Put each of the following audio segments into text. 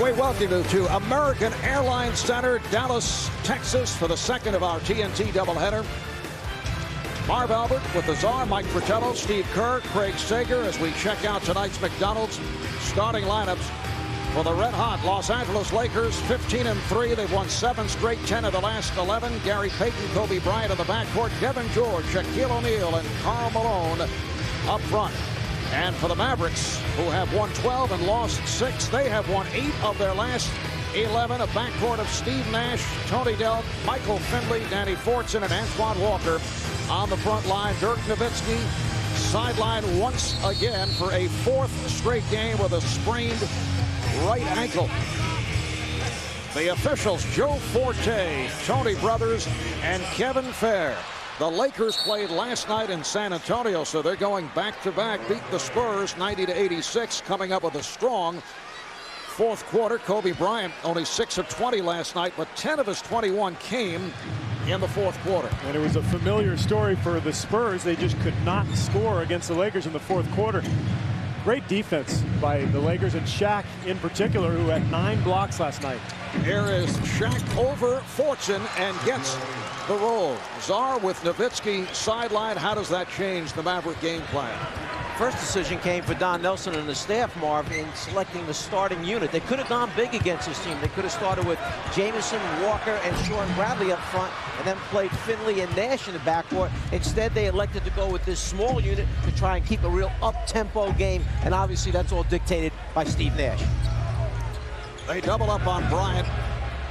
We welcome you to American Airlines Center, Dallas, Texas, for the second of our TNT doubleheader. Marv Albert with the Czar, Mike Fratello, Steve Kerr, Craig Sager, as we check out tonight's McDonald's starting lineups for the red-hot Los Angeles Lakers. 15-3. They've won 7 straight, 10 of the last 11. Gary Payton, Kobe Bryant in the backcourt, Devean George, Shaquille O'Neal, and Karl Malone up front. And for the Mavericks, who have won 12 and lost 6, they have won 8 of their last 11. A backcourt of Steve Nash, Tony Delk, Michael Finley, Danny Fortson, and Antoine Walker on the front line. Dirk Nowitzki sidelined once again for a 4th straight game with a sprained right ankle. The officials, Joe Forte, Tony Brothers, and Kevin Fair. The Lakers played last night in San Antonio, so they're going back-to-back, beat the Spurs 90-86, coming up with a strong 4th quarter. Kobe Bryant only 6 of 20 last night, but 10 of his 21 came in the 4th quarter. And it was a familiar story for the Spurs. They just could not score against the Lakers in the 4th quarter. Great defense by the Lakers, and Shaq in particular, who had 9 blocks last night. Here is Shaq over Fortson and gets the roll. Czar with Nowitzki sideline. How does that change the Maverick game plan? First decision came for Don Nelson and the staff, Marv, in selecting the starting unit. They could have gone big against this team. They could have started with Jamison, Walker, and Sean Bradley up front, and then played Finley and Nash in the backcourt. Instead, they elected to go with this small unit to try and keep a real up-tempo game, and obviously that's all dictated by Steve Nash. They double up on Bryant.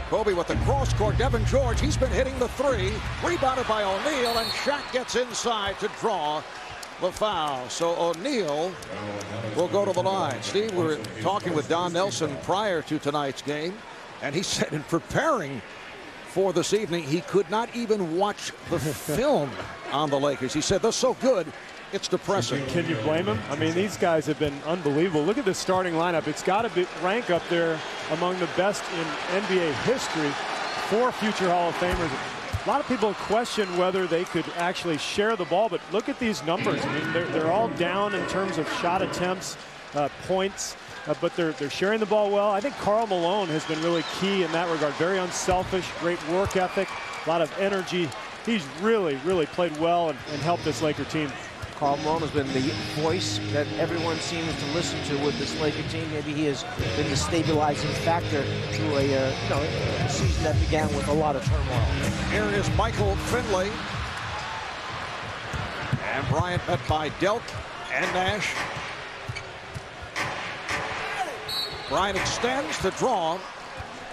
Kobe with the cross-court. Devean George, he's been hitting the 3. Rebounded by O'Neal, and Shaq gets inside to draw the foul. So O'Neal will go to the line. Steve, we were talking with Don Nelson prior to tonight's game, and he said in preparing for this evening, he could not even watch the film on the Lakers. He said, they're so good, it's depressing. Can you blame him? I mean, these guys have been unbelievable. Look at the starting lineup. It's got to rank up there among the best in NBA history. 4 future Hall of Famers. A lot of people question whether they could actually share the ball, but look at these numbers. I mean, they're all down in terms of shot attempts, points, but they're sharing the ball well. I think Karl Malone has been really key in that regard. Very unselfish, great work ethic, a lot of energy. He's really, really played well and helped this Laker team. Karl Malone has been the voice that everyone seems to listen to with this Laker team. Maybe he has been the stabilizing factor through a season that began with a lot of turmoil. Here is Michael Finley. And Bryant met by Delk and Nash. Bryant extends to draw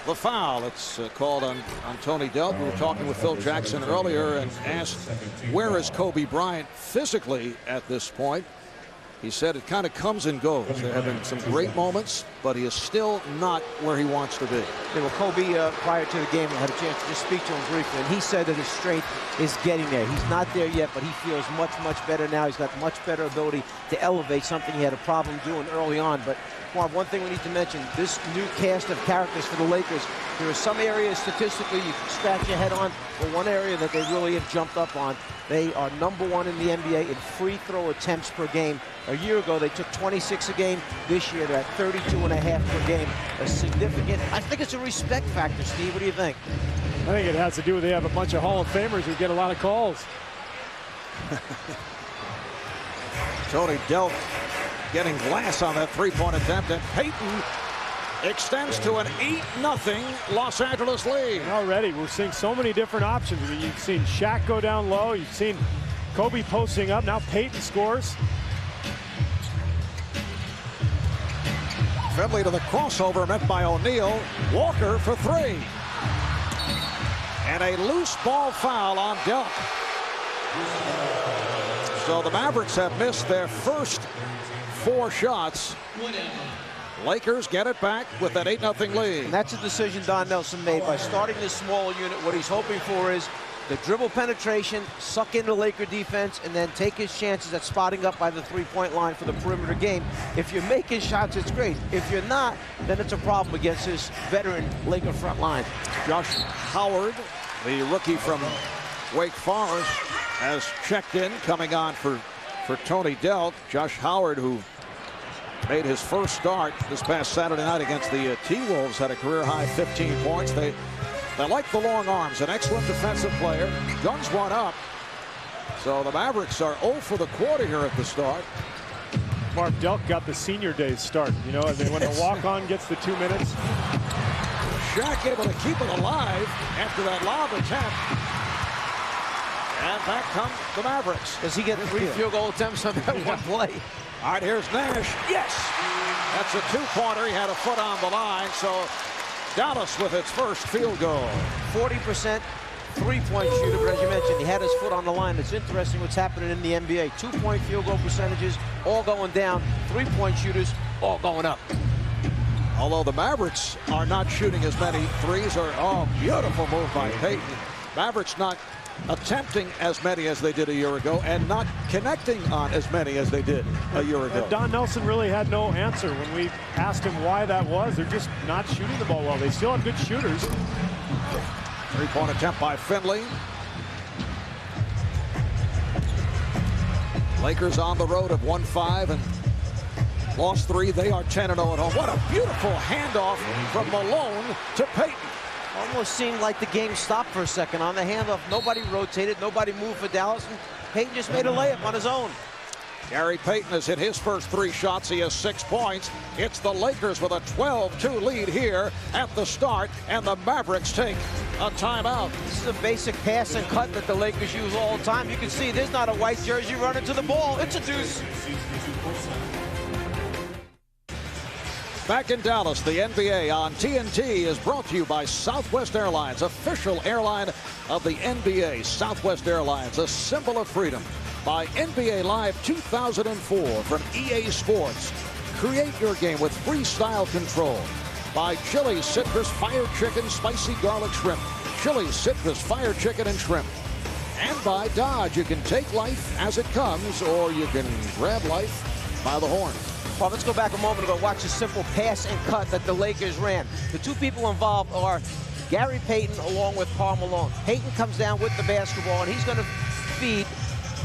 the foul. It's called on Tony Delk. We were talking with Phil Jackson earlier and asked, where is Kobe Bryant physically at this point? He said it kind of comes and goes. There have been some great moments, but he is still not where he wants to be. Yeah, well, Kobe, prior to the game, I had a chance to just speak to him briefly, and he said that his strength is getting there. He's not there yet, but he feels much, much better now. He's got much better ability to elevate, something he had a problem doing early on. But Marv, one thing we need to mention, this new cast of characters for the Lakers, there are some areas statistically you can scratch your head on, but one area that they really have jumped up on, they are #1 in the NBA in free throw attempts per game. A year ago, they took 26 a game. This year, they're at 32.5 per game. A significant, I think it's a respect factor, Steve. What do you think? I think it has to do with they have a bunch of Hall of Famers who get a lot of calls. Tony Delk getting glass on that 3-point attempt, and Payton extends to an 8-0 Los Angeles lead. And already, we're seeing so many different options. I mean, you've seen Shaq go down low. You've seen Kobe posting up. Now Payton scores. Finley to the crossover, met by O'Neal. Walker for 3. And a loose ball foul on Delk. So the Mavericks have missed their first 4 shots. Lakers get it back with that 8-0 lead. And that's a decision Don Nelson made by starting this small unit. What he's hoping for is the dribble penetration, suck in the Laker defense, and then take his chances at spotting up by the 3-point line for the perimeter game. If you're making shots, it's great. If you're not, then it's a problem against this veteran Laker front line. Josh Howard, the rookie from Wake Forest, has checked in, coming on for Tony Delk. Josh Howard, who made his first start this past Saturday night against the T-Wolves, had a career-high 15 points. They like the long arms, an excellent defensive player. Guns one up. So the Mavericks are 0 for the quarter here at the start. Marv Delk got the senior days start. You know, when the walk-on gets the 2 minutes. Shaq able to keep it alive after that lob attempt. And back come the Mavericks. Does he get 3 field goal attempts on that one play? All right, here's Nash. Yes! That's a 2-pointer. He had a foot on the line, so Dallas with its first field goal. 40% three-point shooter, but as you mentioned, he had his foot on the line. It's interesting what's happening in the NBA. 2-point field goal percentages all going down. 3-point shooters all going up. Although the Mavericks are not shooting as many threes, beautiful move by Payton. Mavericks not attempting as many as they did a year ago and not connecting on as many as they did a year ago. And Don Nelson really had no answer when we asked him why that was. They're just not shooting the ball well. They still have good shooters. 3-point attempt by Finley. Lakers on the road have won 5 and lost 3. They are 10-0 at home. What a beautiful handoff from Malone to Payton. Almost seemed like the game stopped for a second on the handoff. Nobody rotated, nobody moved for Dallas, and Payton just made a layup on his own. Gary Payton has hit his first 3 shots. He has 6 points. It's the Lakers with a 12-2 lead here at the start, and the Mavericks take a timeout. This is a basic pass and cut that the Lakers use all the time. You can see there's not a white jersey running to the ball. It's a deuce. Back in Dallas, the NBA on TNT is brought to you by Southwest Airlines, official airline of the NBA. Southwest Airlines, a symbol of freedom. By NBA Live 2004 from EA Sports. Create your game with freestyle control. By Chili's Citrus Fire Chicken Spicy Garlic Shrimp. Chili's Citrus Fire Chicken and Shrimp. And by Dodge, you can take life as it comes, or you can grab life by the horn. Well, let's go back a moment ago. Watch a simple pass and cut that the Lakers ran. The 2 people involved are Gary Payton along with Karl Malone. Payton comes down with the basketball, and he's going to feed,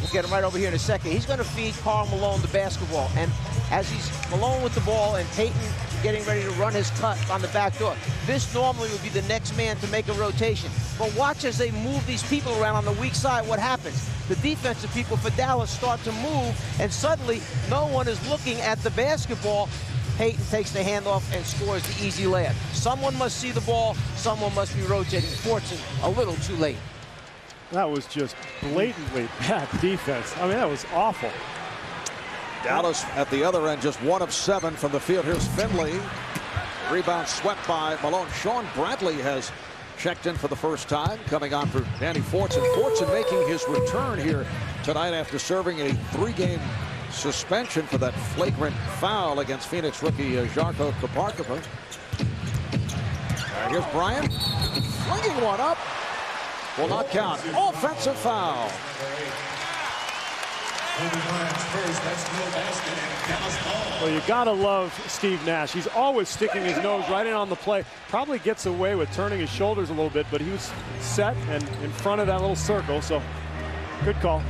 we'll get him right over here in a second, he's going to feed Karl Malone the basketball. And as he's Malone with the ball and Payton getting ready to run his cut on the back door, this normally would be the next man to make a rotation. But watch as they move these people around on the weak side, what happens. The defensive people for Dallas start to move, and suddenly no one is looking at the basketball. Payton takes the handoff and scores the easy layup. Someone must see the ball, someone must be rotating. Fortune a little too late. That was just blatantly bad defense. I mean, that was awful. Dallas at the other end, just 1 of 7 from the field. Here's Finley. Rebound swept by Malone. Sean Bradley has checked in for the first time, coming on for Danny Fortson. Fortson making his return here tonight after serving a 3-game suspension for that flagrant foul against Phoenix rookie Jarko Kaparkova. Here's Bryant. Flinging one up. Will not count. Offensive foul. Well, you gotta love Steve Nash. He's always sticking his nose right in on the play. Probably gets away with turning his shoulders a little bit, but he was set and in front of that little circle, so good call.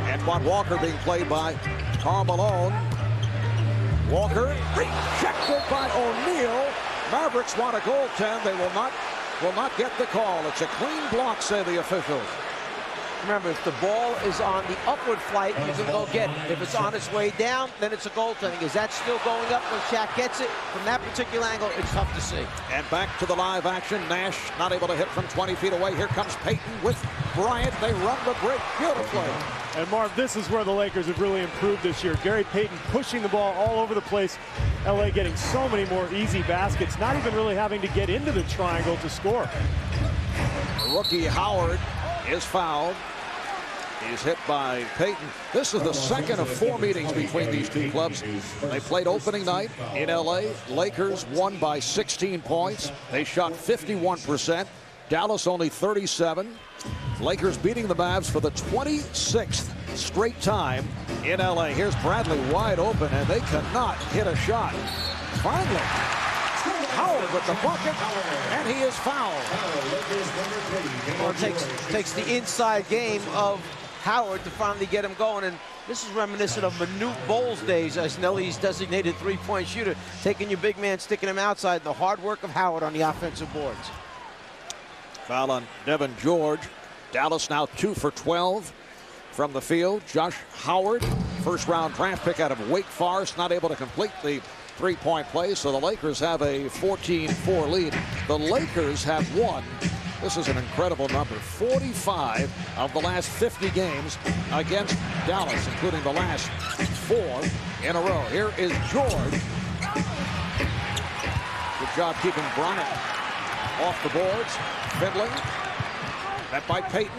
Antoine Walker being played by Karl Malone. Walker rejected by O'Neal. Mavericks want a goaltend. They will not get the call. It's a clean block, say the officials. Remember, if the ball is on the upward flight, you can go get it. If it's on its way down, then it's a goaltending. Is that still going up when Shaq gets it? From that particular angle, it's tough to see. And back to the live action. Nash not able to hit from 20 feet away. Here comes Payton with Bryant. They run the break beautifully. And Marv, this is where the Lakers have really improved this year. Gary Payton pushing the ball all over the place. LA getting so many more easy baskets, not even really having to get into the triangle to score. Rookie Howard is fouled. He's hit by Payton. This is the second of 4 meetings between these 2 clubs. They played opening night in LA. Lakers won by 16 points. They shot 51%. Dallas only 37. Lakers beating the Mavs for the 26th straight time in LA. Here's Bradley wide open, and they cannot hit a shot. Finally, Howard with the bucket, and he is fouled. Well, it takes the inside game of Howard to finally get him going. And This is reminiscent of Manute Bowles' days as Nelly's designated three-point shooter, taking your big man, sticking him outside, and the hard work of Howard on the offensive boards. Foul on Devean George. Dallas now 2 for 12 from the field. Josh Howard, first-round draft pick out of Wake Forest, not able to complete the three-point play, so the Lakers have a 14-4 lead. The Lakers have won, this is an incredible number, 45 of the last 50 games against Dallas, including the last 4 in a row. Here is George. Good job keeping Bryant off the boards. Finley, met by Payton.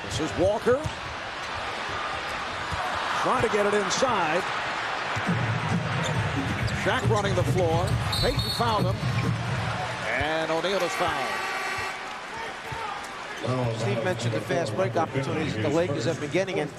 This is Walker. Trying to get it inside. Shaq running the floor. Payton fouled him. And O'Neal is fouled. Steve mentioned the fast break opportunities that the Lakers have been getting. And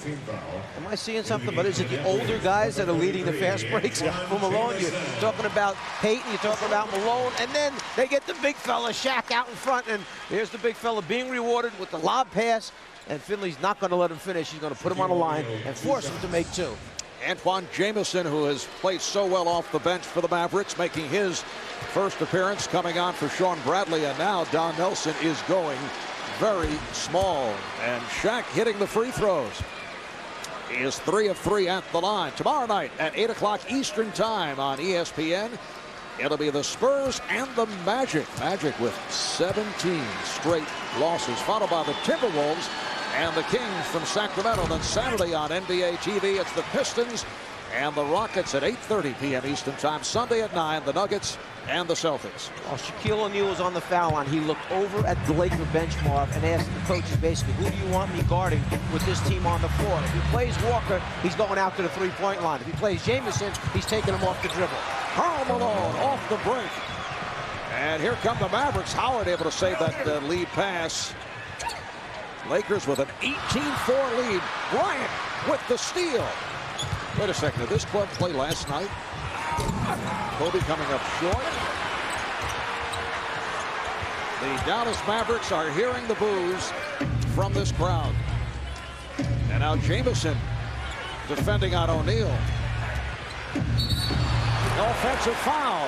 am I seeing something? But is it the older guys that are leading the fast breaks for Malone? You're talking about Payton, you're talking about Malone, and then they get the big fella, Shaq, out in front. And there's the big fella being rewarded with the lob pass. And Finley's not going to let him finish. He's going to put him on the line and force him to make 2. Antoine Jamison, who has played so well off the bench for the Mavericks, making his first appearance, coming on for Sean Bradley. And now Don Nelson is going very small. And Shaq hitting the free throws. He is 3 of 3 at the line. Tomorrow night at 8 o'clock Eastern time on ESPN, it'll be the Spurs and the Magic. Magic with 17 straight losses, followed by the Timberwolves and the Kings from Sacramento. Then Saturday on NBA TV, it's the Pistons and the Rockets at 8:30 p.m. Eastern time. Sunday at 9, the Nuggets and the Celtics. While Shaquille O'Neal was on the foul line, he looked over at the Laker bench, Marv, and asked the coaches basically, who do you want me guarding with this team on the floor? If he plays Walker, he's going out to the three-point line. If he plays Jamison, he's taking him off the dribble. Karl Malone off the break. And here come the Mavericks. Howard able to save that lead pass. Lakers with an 18-4 lead. Bryant with the steal. Wait a second. Did this club play last night? Kobe coming up short. The Dallas Mavericks are hearing the boos from this crowd. And now Jamison defending on O'Neal. Offensive foul.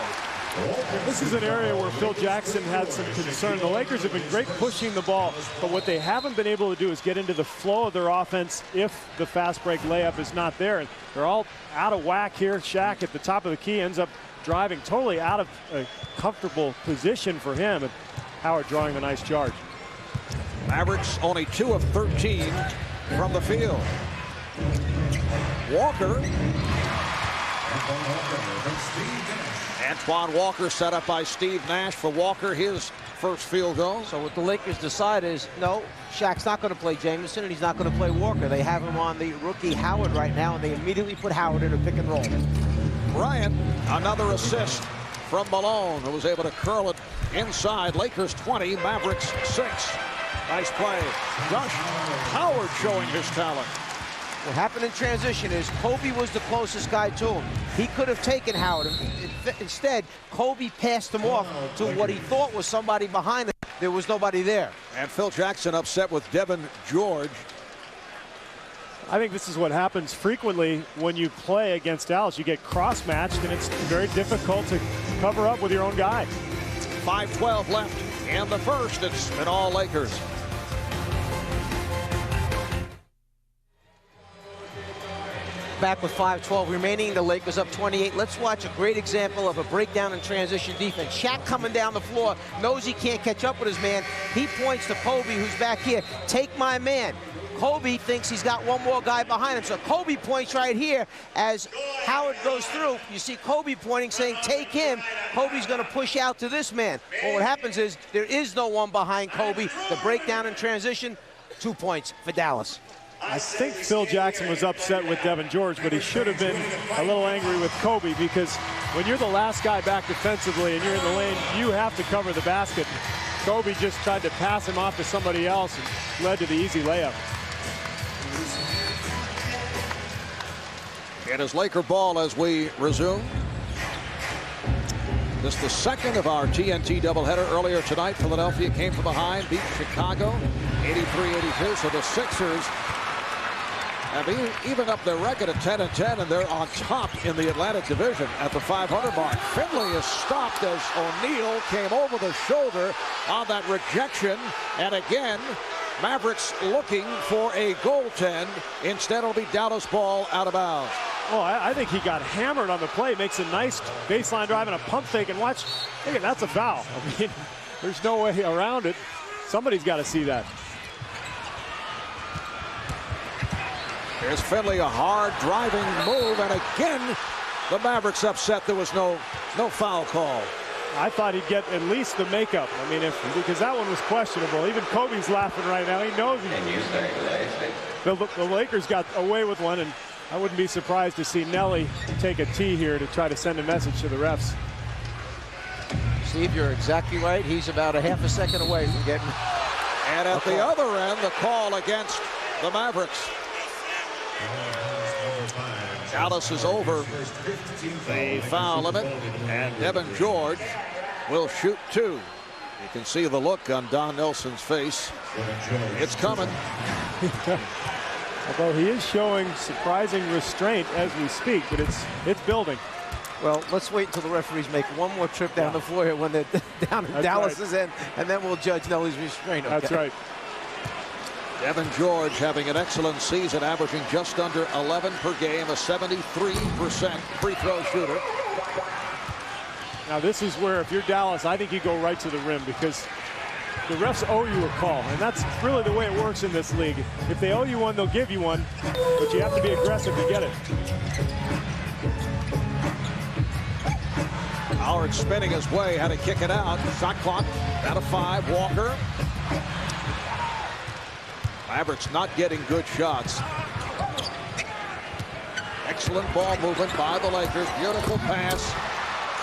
This is an area where Phil Jackson had some concern. The Lakers have been great pushing the ball, but what they haven't been able to do is get into the flow of their offense if the fast break layup is not there. And they're all out of whack here. Shaq at the top of the key ends up driving totally out of a comfortable position for him. And Howard drawing the nice charge. Mavericks only 2 of 13 from the field. Walker. Antoine Walker set up by Steve Nash for Walker, his first field goal. So what the Lakers decide is, no, Shaq's not going to play Jamison and he's not going to play Walker. They have him on the rookie Howard right now, and they immediately put Howard in a pick and roll. Bryant, another assist from Malone, who was able to curl it inside. Lakers 20, Mavericks 6. Nice play. Josh Howard showing his talent. What happened in transition is Kobe was the closest guy to him. He could have taken Howard. Instead, Kobe passed him off to what he thought was somebody behind him. There was nobody there. And Phil Jackson upset with Devean George. I think this is what happens frequently when you play against Dallas. You get cross-matched, and it's very difficult to cover up with your own guy. 5:12 left in the first. It's been all Lakers. Back with 5:12 remaining, the Lakers up 28. Let's watch a great example of a breakdown in transition defense. Shaq coming down the floor, knows he can't catch up with his man. He points to Kobe, who's back here. Take my man. Kobe thinks he's got one more guy behind him. So Kobe points right here as Howard goes through. You see Kobe pointing, saying, take him. Kobe's going to push out to this man. Well, what happens is there is no one behind Kobe. The breakdown in transition, 2 points for Dallas. I think Phil Jackson was upset with Devean George, but he should have been a little angry with Kobe, because when you're the last guy back defensively and you're in the lane, you have to cover the basket. Kobe just tried to pass him off to somebody else and led to the easy layup. It is Laker ball as we resume. This is the second of our TNT doubleheader. Earlier tonight, Philadelphia came from behind, beat Chicago 83-82. So the Sixers have even up their record at 10-10, and they're on top in the Atlantic Division at the 500 mark. Finley is stopped as O'Neal came over the shoulder on that rejection. And again, Mavericks looking for a goaltend. Instead, it'll be Dallas ball out of bounds. Well, I think he got hammered on the play. Makes a nice baseline drive and a pump fake. And watch, look at that's a foul. I mean, there's no way around it. Somebody's got to see that. Here's Finley, a hard driving move, and again, the Mavericks upset. There was no foul call. I thought he'd get at least the makeup. I mean, because that one was questionable. Even Kobe's laughing right now. He knows the Lakers got away with one, and I wouldn't be surprised to see Nelly take a tee here to try to send a message to the refs. Steve, you're exactly right. He's about a half a second away from getting. And at the other end, the call against the Mavericks. Dallas is over the foul limit, and Devean George will shoot 2. You can see the look on Don Nelson's face. It's coming. Although he is showing surprising restraint as we speak, but it's building. Well, let's wait until the referees make one more trip down the floor here when they're down in Dallas's end, and then we'll judge Nelly's restraint. Okay? That's right. Devean George having an excellent season, averaging just under 11 per game, a 73% free throw shooter. Now this is where, if you're Dallas, I think you go right to the rim, because the refs owe you a call, and that's really the way it works in this league. If they owe you one, they'll give you one, but you have to be aggressive to get it. Howard spinning his way, had to kick it out. Shot clock out of 5. Walker. Mavericks not getting good shots. Excellent ball movement by the Lakers. Beautiful pass.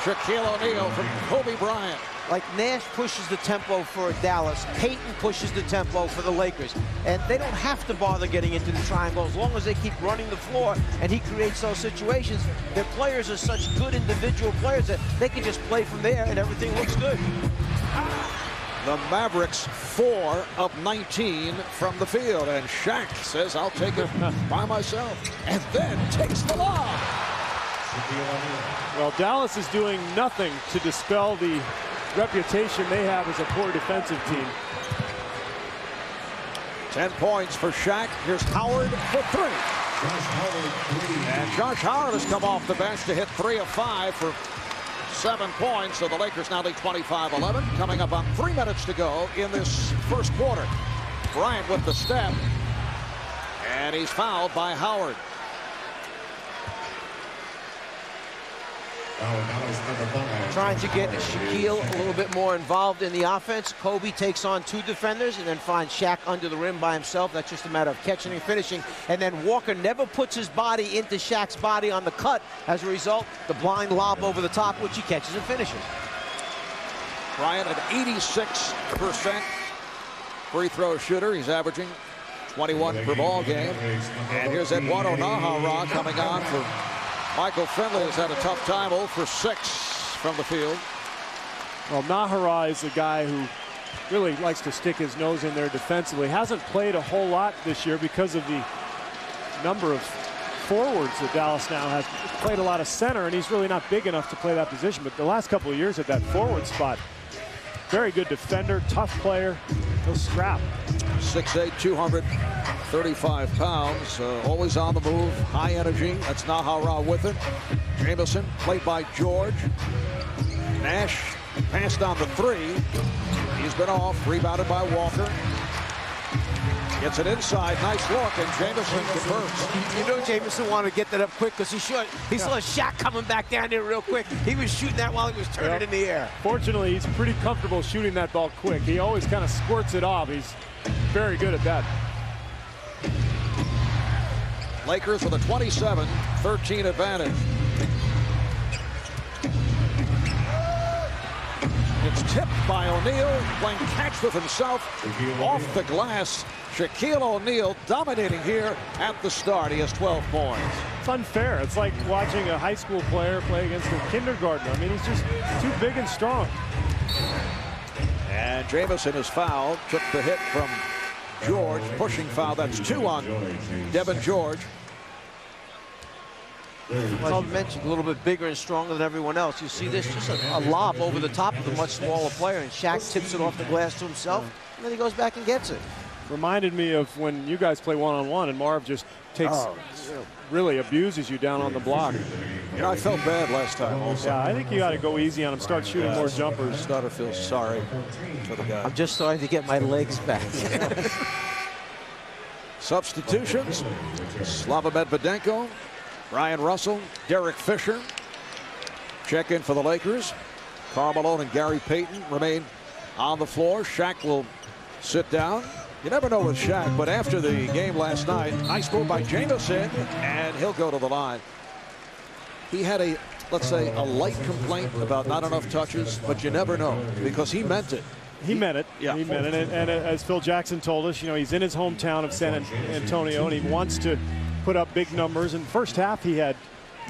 Shaquille O'Neal from Kobe Bryant. Like Nash pushes the tempo for Dallas, Payton pushes the tempo for the Lakers. And they don't have to bother getting into the triangle as long as they keep running the floor and he creates those situations. Their players are such good individual players that they can just play from there and everything looks good. The Mavericks 4 of 19 from the field, and Shaq says, I'll take it by myself, and then takes the lob. Well, Dallas is doing nothing to dispel the reputation they have as a poor defensive team. 10 points for Shaq. Here's Howard for 3. And Josh Howard has come off the bench to hit 3 of 5 for 7 points, so the Lakers now lead 25-11. Coming up on 3 minutes to go in this first quarter. Bryant with the step, and he's fouled by Howard. Trying to get Shaquille a little bit more involved in the offense. Kobe takes on 2 defenders and then finds Shaq under the rim by himself. That's just a matter of catching and finishing. And then Walker never puts his body into Shaq's body on the cut. As a result, the blind lob over the top, which he catches and finishes. Bryant at 86% free throw shooter. He's averaging 21 per ball game. And here's Eduardo Nahara coming on for Michael Finley. Has had a tough time, 0 for 6 from the field. Well, Nahara is a guy who really likes to stick his nose in there defensively. Hasn't played a whole lot this year because of the number of forwards that Dallas now has. Played a lot of center, and he's really not big enough to play that position. But the last couple of years at that forward spot, very good defender, tough player. He'll scrap. 6'8", 235 pounds, always on the move, high energy. That's Nahara with it. Jamison played by George. Nash passed on the 3. He's been off, rebounded by Walker. Gets it inside, nice look, and Jamison converts. You know Jamison wanted to get that up quick because he saw Shaq coming back down there real quick. He was shooting that while he was turning it in the air. Fortunately, he's pretty comfortable shooting that ball quick. He always kind of squirts it off. He's very good at that. Lakers with a 27-13 advantage. It's tipped by O'Neal, playing catch with himself off the glass. Shaquille O'Neal dominating here at the start. He has 12 points. It's unfair. It's like watching a high school player play against a kindergartner. I mean, he's just too big and strong. And Jamison is fouled. Took the hit from George. Pushing foul. That's 2 on Devean George. Well, you mentioned a little bit bigger and stronger than everyone else. You see this, just a lob over the top of the much smaller player, and Shaq tips it off the glass to himself, and then he goes back and gets it. Reminded me of when you guys play one-on-one and Marv just takes, really abuses you down on the block. You know, I felt bad last time also. Yeah, I think you got to go easy on him, start shooting more jumpers. Starter feels sorry for the guy. I'm just starting to get my legs back. Substitutions: Slava Medvedenko, Brian Russell, Derek Fisher. Check in for the Lakers. Karl Malone and Gary Payton remain on the floor. Shaq will sit down. You never know with Shaq, but after the game last night, nice move by Jamison, and he'll go to the line. He had a, let's say, a light complaint about not enough touches, but you never know because he meant it. He meant it. Yeah. He meant it. And as Phil Jackson told us, you know, he's in his hometown of San Antonio, and he wants to put up big numbers. In the first half, he had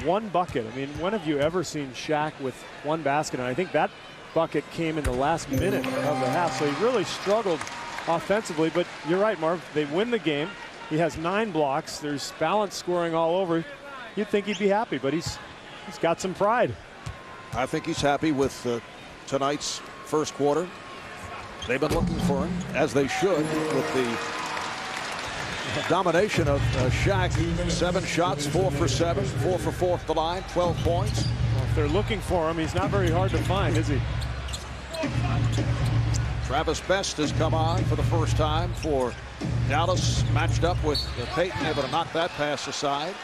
1 bucket. I mean, when have you ever seen Shaq with 1 basket? And I think that bucket came in the last minute of the half. So he really struggled offensively. But you're right, Marv. They win the game. He has 9 blocks. There's balance scoring all over. You'd think he'd be happy, but he's got some pride. I think he's happy with tonight's first quarter. They've been looking for him, as they should, with the domination of Shaq. 7 shots, 4 for 7, 4 for 4 at the line, 12 points. Well, if they're looking for him, he's not very hard to find, is he? Travis Best has come on for the first time for Dallas, matched up with Payton, able to knock that pass aside.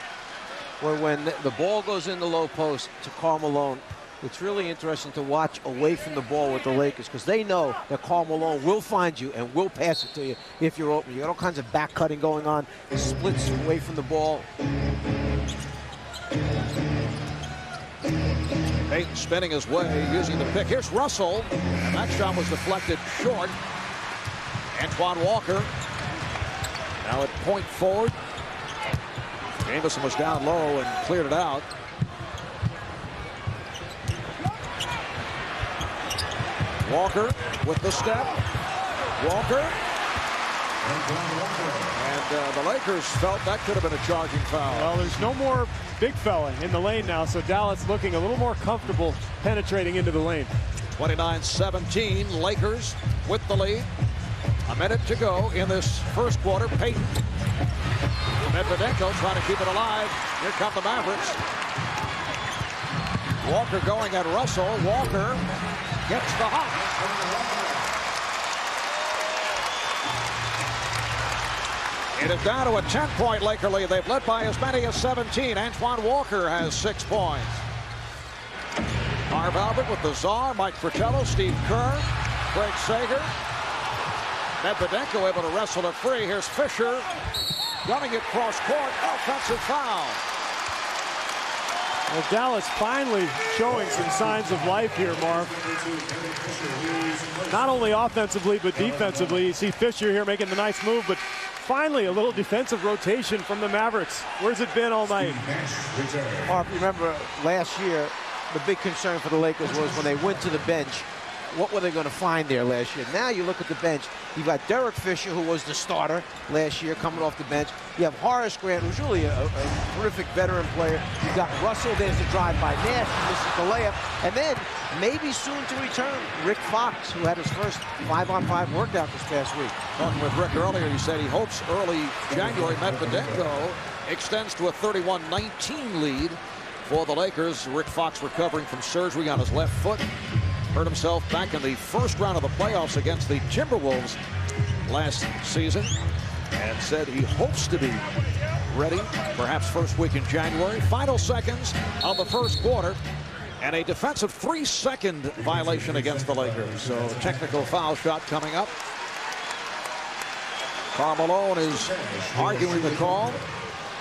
Well, when the ball goes in the low post to Karl Malone, it's really interesting to watch away from the ball with the Lakers because they know that Karl Malone will find you and will pass it to you if you're open. You got all kinds of back cutting going on, splits away from the ball. Payton spinning his way, using the pick. Here's Russell, and that shot was deflected short. Antoine Walker now at point forward. Jamison was down low and cleared it out. Walker with the step. Walker. And the Lakers felt that could have been a charging foul. Well, there's no more big fella in the lane now, so Dallas looking a little more comfortable penetrating into the lane. 29-17, Lakers with the lead. A minute to go in this first quarter. Payton. Medvedenko trying to keep it alive. Here come the Mavericks. Walker going at Russell. Walker gets the hop. It is down to a 10-point Laker lead. They've led by as many as 17. Antoine Walker has 6 points. Marv Albert with the czar. Mike Fratello, Steve Kerr, Craig Sager. Medvedenko able to wrestle it free. Here's Fisher running it cross court. Offensive foul. Well, Dallas finally showing some signs of life here, Marv. Not only offensively, but defensively. You see Fisher here making the nice move, but finally a little defensive rotation from the Mavericks. Where's it been all night? Marv, remember last year, the big concern for the Lakers was when they went to the bench, what were they going to find there last year? Now you look at the bench, you've got Derek Fisher, who was the starter last year, coming off the bench. You have Horace Grant, who's really a terrific veteran player. You've got Russell, there's the drive by Nash, misses the layup. And then, maybe soon to return, Rick Fox, who had his first 5-on-5 workout this past week. Talking with Rick earlier, he said he hopes early January Medvedenko extends to a 31-19 lead for the Lakers. Rick Fox recovering from surgery on his left foot. Hurt himself back in the first round of the playoffs against the Timberwolves last season, and said he hopes to be ready perhaps first week in January. Final seconds of the first quarter, and a defensive 3-second violation against the Lakers. So technical foul shot coming up. Karl Malone is arguing the call,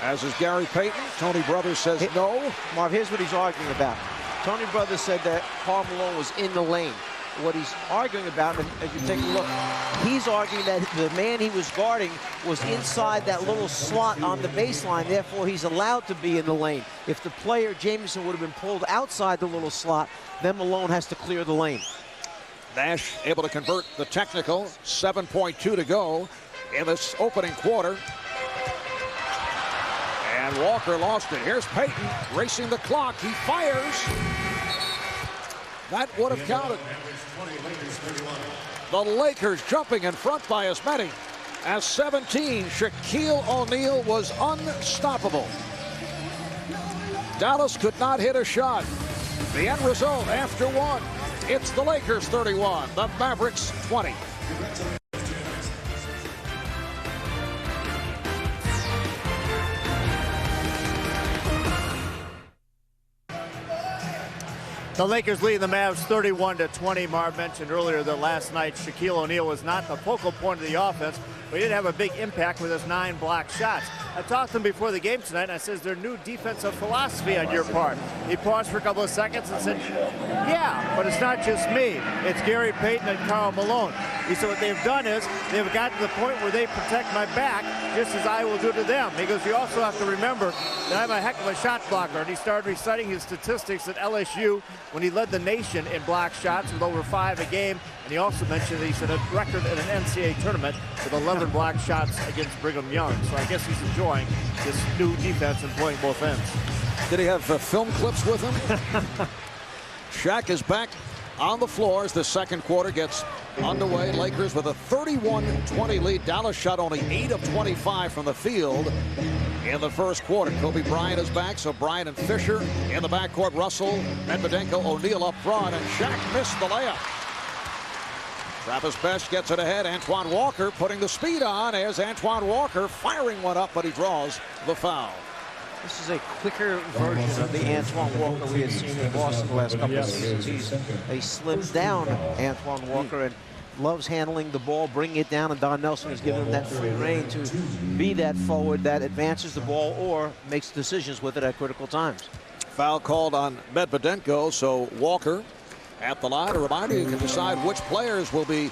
as is Gary Payton. Tony Brothers says no. Marv, here's what he's arguing about. Tony Brothers said that Karl Malone was in the lane. What he's arguing about, and as you take a look, he's arguing that the man he was guarding was inside that little slot on the baseline, therefore he's allowed to be in the lane. If the player, Jamison, would have been pulled outside the little slot, then Malone has to clear the lane. Nash able to convert the technical. 7.2 to go in this opening quarter. And Walker lost it. Here's Payton racing the clock. He fires. That would have counted. The Lakers jumping in front by as many as 17. Shaquille O'Neal was unstoppable. Dallas could not hit a shot. The end result after one. It's the Lakers 31, the Mavericks 20. The Lakers lead the Mavs 31-20. Marv mentioned earlier that last night Shaquille O'Neal was not the focal point of the offense, but he did have a big impact with his 9 block shots. I talked to him before the game tonight, and I said, is there new defensive philosophy on your part? He paused for a couple of seconds and said, yeah, but it's not just me. It's Gary Payton and Karl Malone. He said what they've done is they've gotten to the point where they protect my back just as I will do to them. He goes, you also have to remember that I'm a heck of a shot blocker. And he started reciting his statistics at LSU when he led the nation in block shots with over 5 a game. And he also mentioned that he set a record in an NCAA tournament with 11 block shots against Brigham Young. So I guess he's enjoying this new defense and playing both ends. Did he have film clips with him? Shaq is back on the floor as the second quarter gets underway. Lakers with a 31-20 lead. Dallas shot only 8 of 25 from the field in the first quarter. Kobe Bryant is back, so Bryant and Fisher in the backcourt. Russell, Medvedenko, O'Neal up front, and Shaq missed the layup. Travis Best gets it ahead. Antoine Walker putting the speed on as Antoine Walker firing one up, but he draws the foul. This is a quicker version of the Antoine Walker we had seen in Boston the last couple of seasons. He's a slimmed down Antoine Walker and loves handling the ball, bringing it down, and Don Nelson has given him that free rein to be that forward that advances the ball or makes decisions with it at critical times. Foul called on Medvedenko, so Walker at the line. A reminder, you can decide which players will be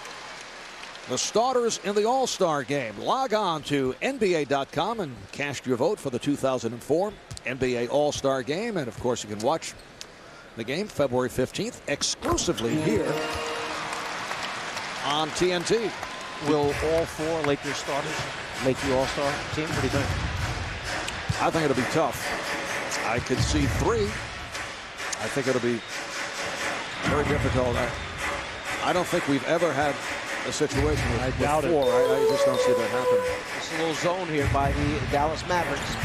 the starters in the All-Star game. Log on to NBA.com and cast your vote for the 2004 NBA All-Star game. And, of course, you can watch the game February 15th exclusively here on TNT. Will all 4 Lakers starters make the All-Star team? What do you think? I think it'll be tough. I could see 3. I think it'll be very difficult. I don't think we've ever had a situation with 4. I just don't see that happening. It's a little zone here by the Dallas Mavericks.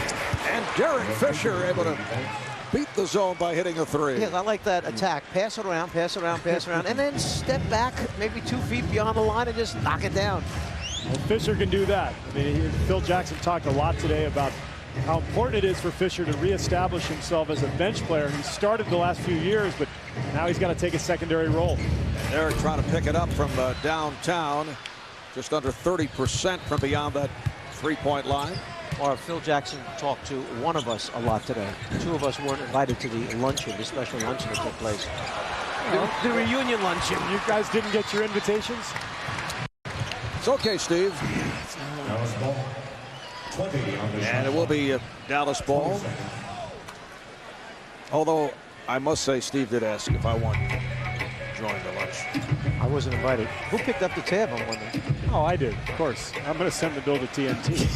And Derek Fisher able to beat the zone by hitting a 3. Yeah, I like that attack. Pass it around, pass it around, pass it around, and then step back maybe 2 feet beyond the line and just knock it down. Well, Fisher can do that. I mean, Phil Jackson talked a lot today about how important it is for Fisher to reestablish himself as a bench player. He started the last few years, but now he's got to take a secondary role. And Derek trying to pick it up from downtown, just under 30% from beyond that three-point line. Or Phil Jackson talked to one of us a lot today. 2 of us weren't invited to the luncheon, the special luncheon that took place. The reunion luncheon. You guys didn't get your invitations? It's okay, Steve. And it will be Dallas ball. Although I must say, Steve did ask if I want to join the lunch. I wasn't invited. Who picked up the tab, I'm wondering? Oh, I did, of course. I'm going to send the bill to TNT.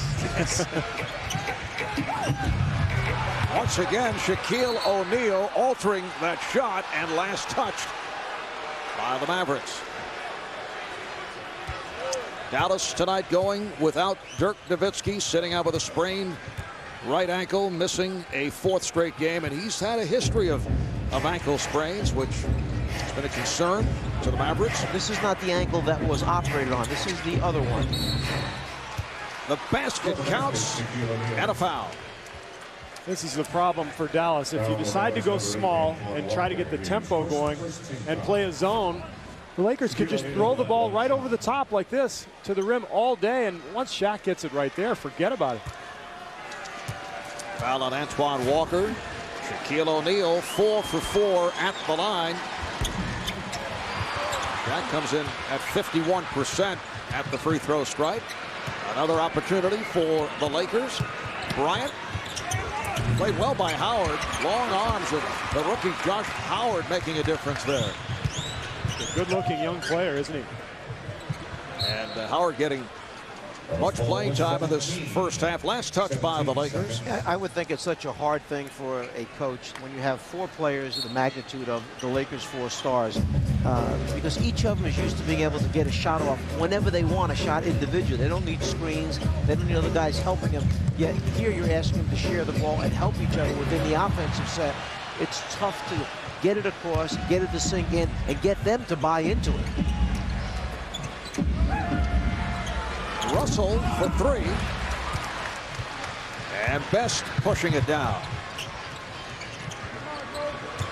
Once again, Shaquille O'Neal altering that shot and last touched by the Mavericks. Dallas tonight going without Dirk Nowitzki, sitting out with a sprained right ankle, missing a 4th straight game, and he's had a history of ankle sprains, which has been a concern to the Mavericks. This is not the ankle that was operated on. This is the other one. The basket counts and a foul. This is the problem for Dallas. If you decide to go small and try to get the tempo going and play a zone, the Lakers could just throw the ball right over the top like this to the rim all day, and once Shaq gets it right there, forget about it. Foul on Antoine Walker. Shaquille O'Neal 4 for 4 at the line. That comes in at 51% at the free throw strike. Another opportunity for the Lakers. Bryant played well by Howard. Long arms of the rookie Josh Howard making a difference there. A good-looking young player, isn't he? And Howard getting much playing time in this first half. Last touch by the Lakers. I would think it's such a hard thing for a coach when you have 4 players of the magnitude of the Lakers' 4 stars, because each of them is used to being able to get a shot off whenever they want a shot individually. They don't need screens. They don't need other guys helping them. Yet here you're asking them to share the ball and help each other within the offensive set. It's tough to get it across, get it to sink in, and get them to buy into it. Russell for 3. And Best pushing it down.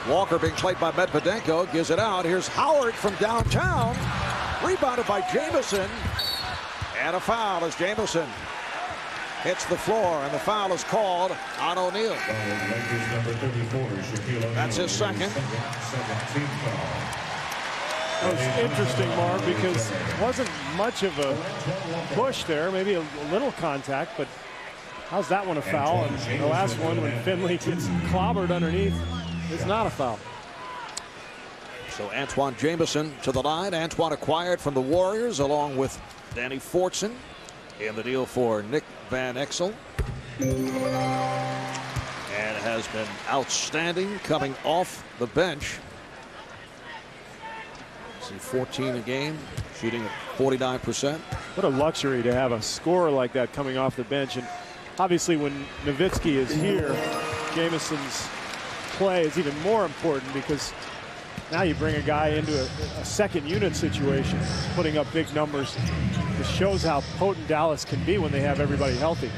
Walker being played by Medvedenko, gives it out. Here's Howard from downtown. Rebounded by Jamison. And a foul as Jamison hits the floor, and the foul is called on O'Neal. That's his second. That was interesting, Marv, because it wasn't much of a push there, maybe a little contact, but how's that one a foul? And the last one, when Finley gets clobbered underneath, is not a foul. So Antoine Jamison to the line. Antoine acquired from the Warriors along with Danny Fortson in the deal for Nick Van Exel. And has been outstanding coming off the bench. See 14 a game, shooting at 49%. What a luxury to have a scorer like that coming off the bench. And obviously when Nowitzki is here, Jamison's play is even more important, because now you bring a guy into a second unit situation, putting up big numbers. It shows how potent Dallas can be when they have everybody healthy.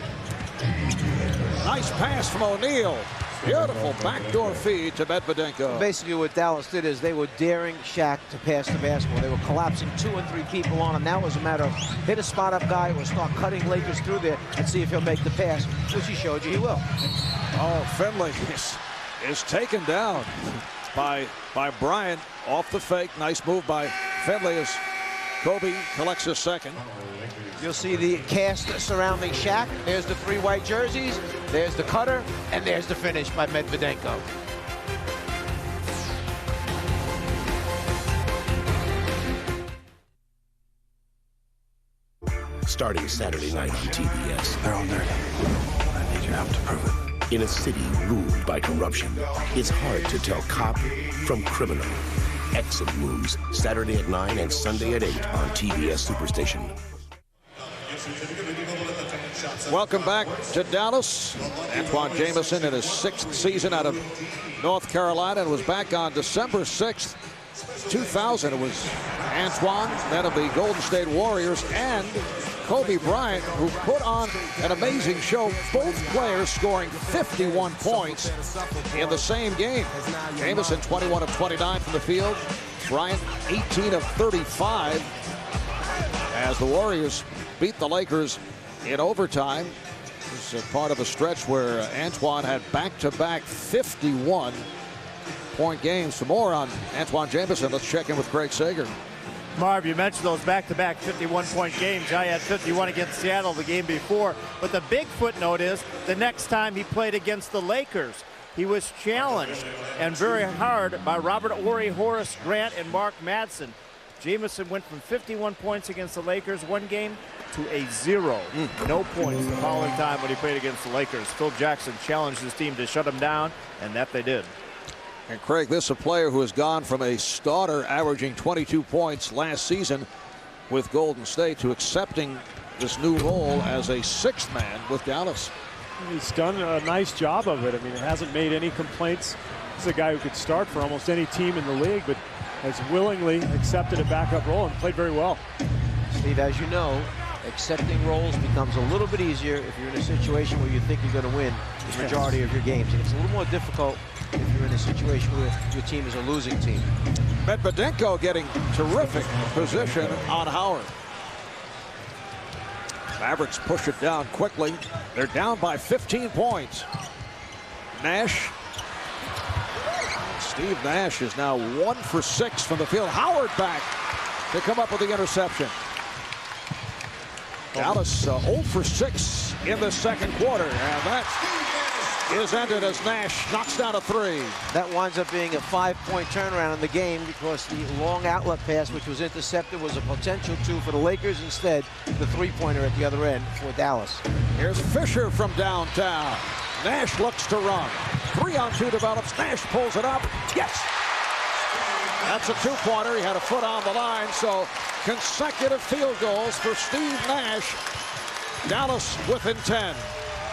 Nice pass from O'Neal. Beautiful backdoor feed to Medvedenko. Basically what Dallas did is they were daring Shaq to pass the basketball. They were collapsing 2 and 3 people on him. Now it was a matter of hit a spot up guy or start cutting Lakers through there and see if he'll make the pass, which he showed you he will. Oh, Finley is taken down by Bryant off the fake. Nice move by Finley as Kobe collects his second. You'll see the cast surrounding Shaq. There's the 3 white jerseys, there's the cutter, and there's the finish by Medvedenko. Starting Saturday night on TBS. They're all dirty. I need your help to prove it. In a city ruled by corruption, it's hard to tell cop from criminal. Exit moves Saturday at 9 and Sunday at 8 on TBS Superstation. Welcome back to Dallas. Antoine Jamison in his 6th season out of North Carolina, and was back on December 6th, 2000. It was Antoine, then of the Golden State Warriors, and Kobe Bryant, who put on an amazing show. Both players scoring 51 points in the same game. Jamison 21 of 29 from the field. Bryant 18 of 35 as the Warriors beat the Lakers in overtime. This is part of a stretch where Antoine had back-to-back 51-point games. For more on Antoine Jamison, let's check in with Craig Sager. Marv, you mentioned those back-to-back 51-point games. I had 51 against Seattle the game before. But the big footnote is the next time he played against the Lakers, he was challenged and very hard by Robert Horry, Horace Grant, and Mark Madsen. Jamison went from 51 points against the Lakers one game to a 0. No points the following time when he played against the Lakers. Phil Jackson challenged his team to shut him down, and that they did. And Craig, this is a player who has gone from a starter averaging 22 points last season with Golden State to accepting this new role as a 6th man with Dallas. He's done a nice job of it. I mean, it hasn't made any complaints. He's a guy who could start for almost any team in the league, but has willingly accepted a backup role and played very well. Steve, as you know, accepting roles becomes a little bit easier if you're in a situation where you think you're going to win the majority of your games. And it's a little more difficult if you're in a situation where your team is a losing team. Medvedenko getting terrific position on Howard. Mavericks push it down quickly. They're down by 15 points. Nash. Steve Nash is now 1 for 6 from the field. Howard back to come up with the interception. Dallas 0 for 6 in the second quarter, and that's is ended as Nash knocks down a three. That winds up being a 5-point turnaround in the game because the long outlet pass, which was intercepted, was a potential 2 for the Lakers. Instead, the three-pointer at the other end for Dallas. Here's Fisher from downtown. Nash looks to run. 3-on-2 develops. Nash pulls it up. Yes! That's a two-pointer. He had a foot on the line, so consecutive field goals for Steve Nash. Dallas within 10.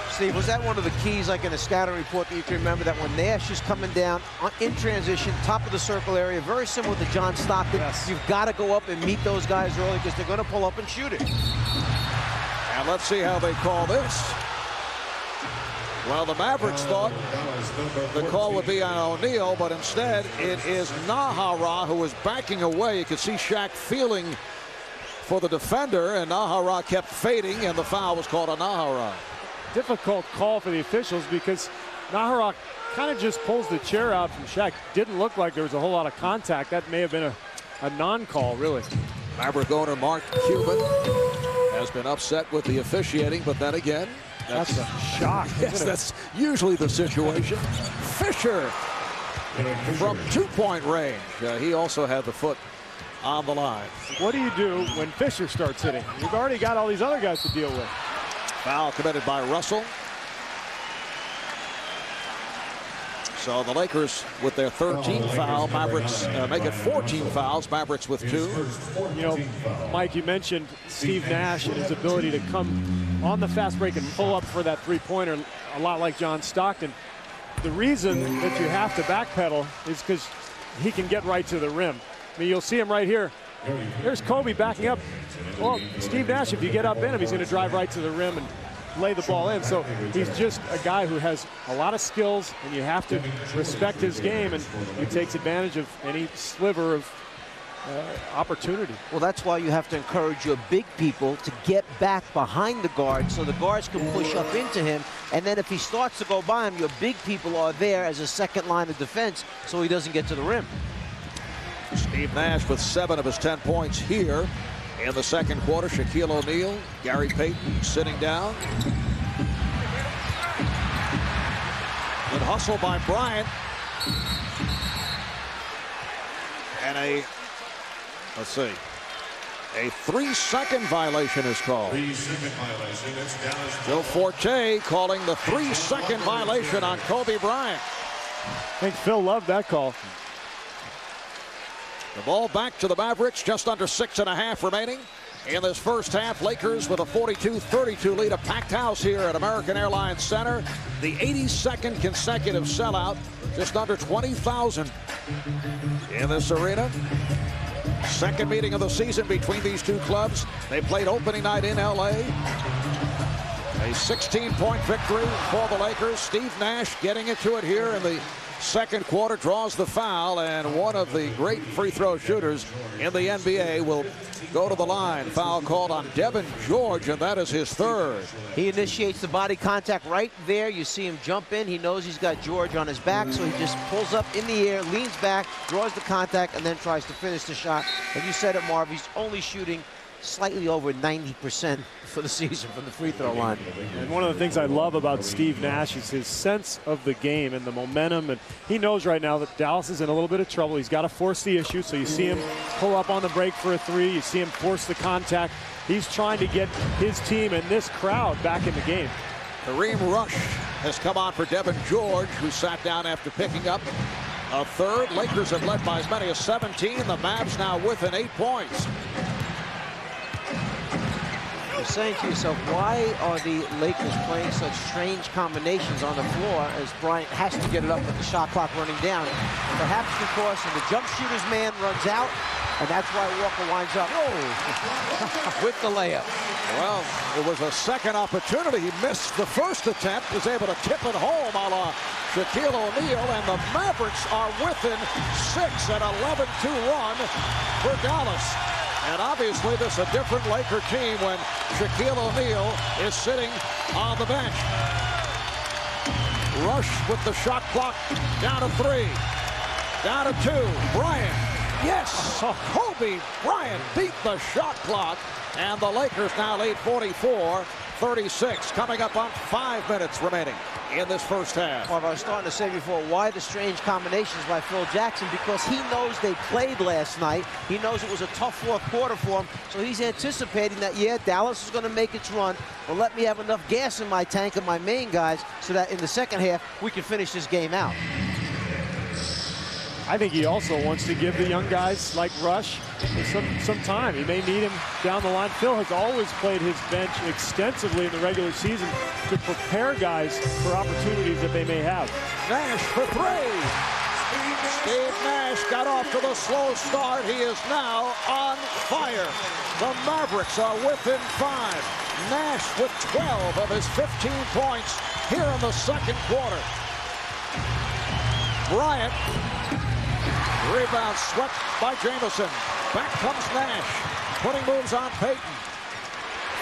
Steve, was that one of the keys, like in a scouting report, that you can remember, that when Nash is coming down in transition, top of the circle area, very similar to John Stockton, yes, you've got to go up and meet those guys early because they're going to pull up and shoot it. And let's see how they call this. Well, the Mavericks thought the call would be on O'Neal, but instead it is Nahara who was backing away. You could see Shaq feeling for the defender, and Nahara kept fading, and the foul was called on Nahara. Difficult call for the officials because Nahara kind of just pulls the chair out from Shaq. Didn't look like there was a whole lot of contact. That may have been a non-call, really. Maverick owner Mark Cuban has been upset with the officiating, but then again, that's a shock. Yes, that's usually the situation. Fisher from two-point range. He also had the foot on the line. What do you do when Fisher starts hitting? You've already got all these other guys to deal with. Foul committed by Russell. So the Lakers with their 13th foul, Mavericks make it 14 fouls, Mavericks with 2. You know, Mike, you mentioned Steve Nash and his ability to come on the fast break and pull up for that three-pointer, a lot like John Stockton. The reason that you have to backpedal is because he can get right to the rim. I mean, you'll see him right here. There's Kobe backing up. Well, Steve Nash, if you get up in him, he's going to drive right to the rim and lay the ball in. So he's just a guy who has a lot of skills, and you have to respect his game, and he takes advantage of any sliver of opportunity. Well, that's why you have to encourage your big people to get back behind the guards so the guards can push up into him. And then if he starts to go by him, your big people are there as a second line of defense so he doesn't get to the rim. Steve Nash with 7 of his 10 points here in the second quarter. Shaquille O'Neal, Gary Payton sitting down. Good hustle by Bryant. And a 3-second violation is called. 3-second violation. That's Dallas. Joe Forte calling the 3-second violation on Kobe Bryant. I think Phil loved that call. The ball back to the Mavericks, just under 6.5 remaining in this first half. Lakers with a 42-32 lead, a packed house here at American Airlines Center. The 82nd consecutive sellout, just under 20,000 in this arena. Second meeting of the season between these two clubs. They played opening night in LA. A 16-point victory for the Lakers. Steve Nash getting into it here in the second quarter, draws the foul, and one of the great free throw shooters in the NBA will go to the line. Foul called on Devean George, and that is his third. He initiates the body contact right there. You see him jump in. He knows he's got George on his back, so he just pulls up in the air, leans back, draws the contact, and then tries to finish the shot. And you said it, Marv, he's only shooting slightly over 90% for the season from the free throw line. And one of the things I love about Steve Nash is his sense of the game and the momentum. And he knows right now that Dallas is in a little bit of trouble. He's got to force the issue. So you see him pull up on the break for a three. You see him force the contact. He's trying to get his team and this crowd back in the game. Kareem Rush has come on for Devean George, who sat down after picking up a third. Lakers have led by as many as 17. The Mavs now within 8 points. You're saying to yourself, why are the Lakers playing such strange combinations on the floor as Bryant has to get it up with the shot clock running down? Perhaps because the jump shooter's man runs out, and that's why Walker winds up with the layup. Well, it was a second opportunity. He missed the first attempt, was able to tip it home a la Shaquille O'Neal, and the Mavericks are within 6, an 11-2 run for Dallas. And obviously this is a different Laker team when Shaquille O'Neal is sitting on the bench. Rush with the shot clock down to 3, down to 2. Bryant, yes, Kobe Bryant beat the shot clock, and the Lakers now lead 44-36, coming up on 5 minutes remaining. in this first half. Well, I was starting to say before, why the strange combinations by Phil Jackson? Because he knows they played last night. He knows it was a tough fourth quarter for him, so he's anticipating that, yeah, Dallas is going to make its run, but let me have enough gas in my tank and my main guys so that in the second half we can finish this game out. I think he also wants to give the young guys like Rush some time. He may need him down the line. Phil has always played his bench extensively in the regular season to prepare guys for opportunities that they may have. Nash for three. Steve Nash got off to the slow start. He is now on fire. The Mavericks are within 5. Nash with 12 of his 15 points here in the second quarter. Bryant. Rebound swept by Jamison. Back comes Nash. Putting moves on Payton.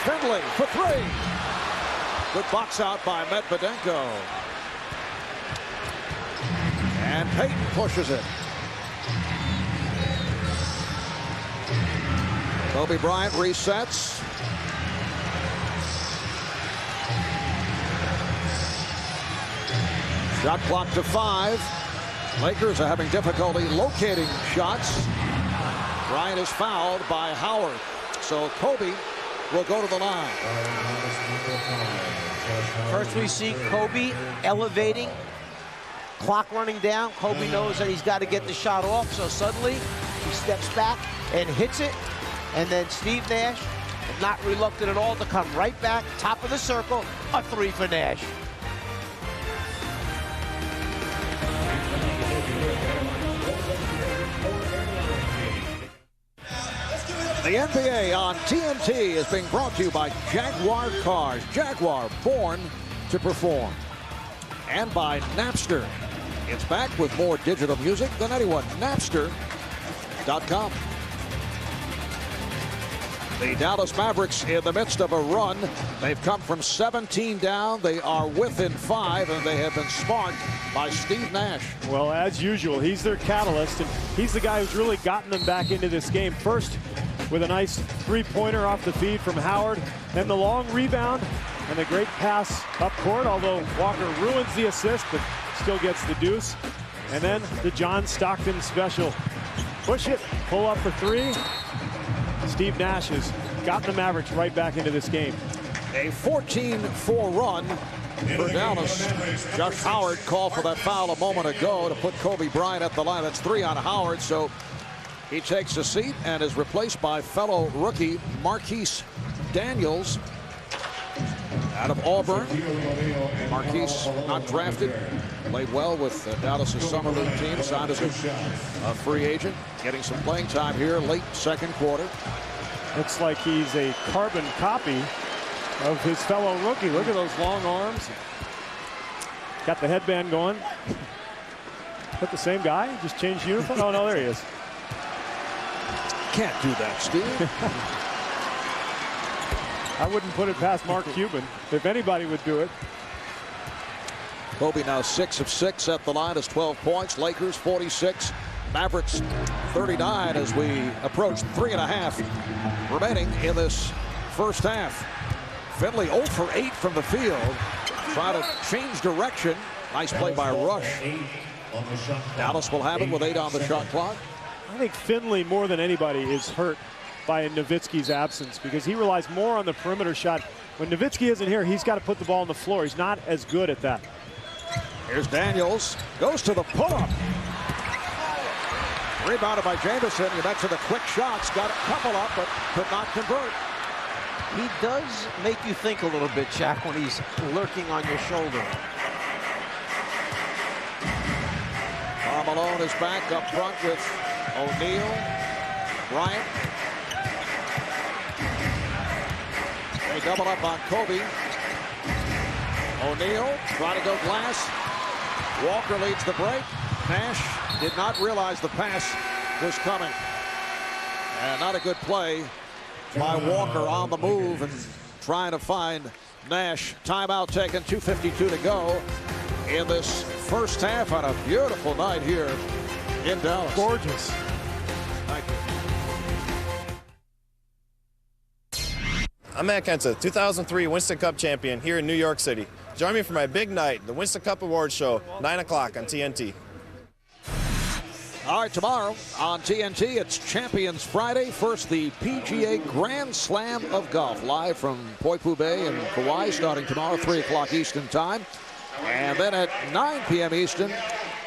Finley for three. Good box out by Medvedenko. And Payton pushes it. Kobe Bryant resets. Shot clock to 5. Lakers are having difficulty locating shots. Bryant is fouled by Howard. So Kobe will go to the line. First we see Kobe elevating. Clock running down. Kobe knows that he's got to get the shot off. So suddenly he steps back and hits it. And then Steve Nash, not reluctant at all to come right back. Top of the circle. A three for Nash. The NBA on TNT is being brought to you by Jaguar Cars. Jaguar, born to perform. And by Napster. It's back with more digital music than anyone. Napster.com. The Dallas Mavericks in the midst of a run. They've come from 17 down. They are within 5, and they have been sparked by Steve Nash. Well, as usual, he's their catalyst, and he's the guy who's really gotten them back into this game. First, with a nice three-pointer off the feed from Howard, then the long rebound and the great pass up court, although Walker ruins the assist, but still gets the deuce. And then the John Stockton special. Push it, pull up for three. Steve Nash has gotten the Mavericks right back into this game. A 14-4 run for Dallas. Josh Howard called for that foul a moment ago to put Kobe Bryant at the line. That's 3 on Howard, so he takes a seat and is replaced by fellow rookie Marquise Daniels out of Auburn. Marquise, not drafted, played well with Dallas's summer league team, signed as a free agent, getting some playing time here late second quarter. Looks like he's a carbon copy of his fellow rookie. Look at those long arms. Got the headband going. Put the same guy, just changed uniform. Oh no, there he is. Can't do that, Steve. I wouldn't put it past Mark Cuban. If anybody would do it. Kobe now 6 of 6 at the line, has 12 points. Lakers 46, Mavericks 39 as we approach 3.5 remaining in this first half. Finley 0 for 8 from the field. Trying to change direction. Nice play by Rush. Dallas will have it with 8 on the shot clock. I think Finley, more than anybody, is hurt by Nowitzki's absence because he relies more on the perimeter shot. When Nowitzki isn't here, he's got to put the ball on the floor. He's not as good at that. Here's Daniels. Goes to the pull-up. Rebounded by Jamison. You mentioned the quick shots. Got a couple up, but could not convert. He does make you think a little bit, Shaq, when he's lurking on your shoulder. Karl Malone is back up front with O'Neal, Bryant. They double up on Kobe. O'Neal trying to go glass. Walker leads the break. Nash did not realize the pass was coming. And not a good play by Walker on the move and trying to find Nash. Timeout taken, 2:52 to go in this first half on a beautiful night here in Dallas. Gorgeous. Thank you. I'm Matt Kenta, 2003 Winston Cup champion here in New York City. Join me for my big night, the Winston Cup Awards Show, 9 o'clock on TNT. All right, tomorrow on TNT, it's Champions Friday. First, the PGA Grand Slam of Golf, live from Poipu Bay in Kauai, starting tomorrow, 3 o'clock Eastern Time. And then at 9 p.m. Eastern,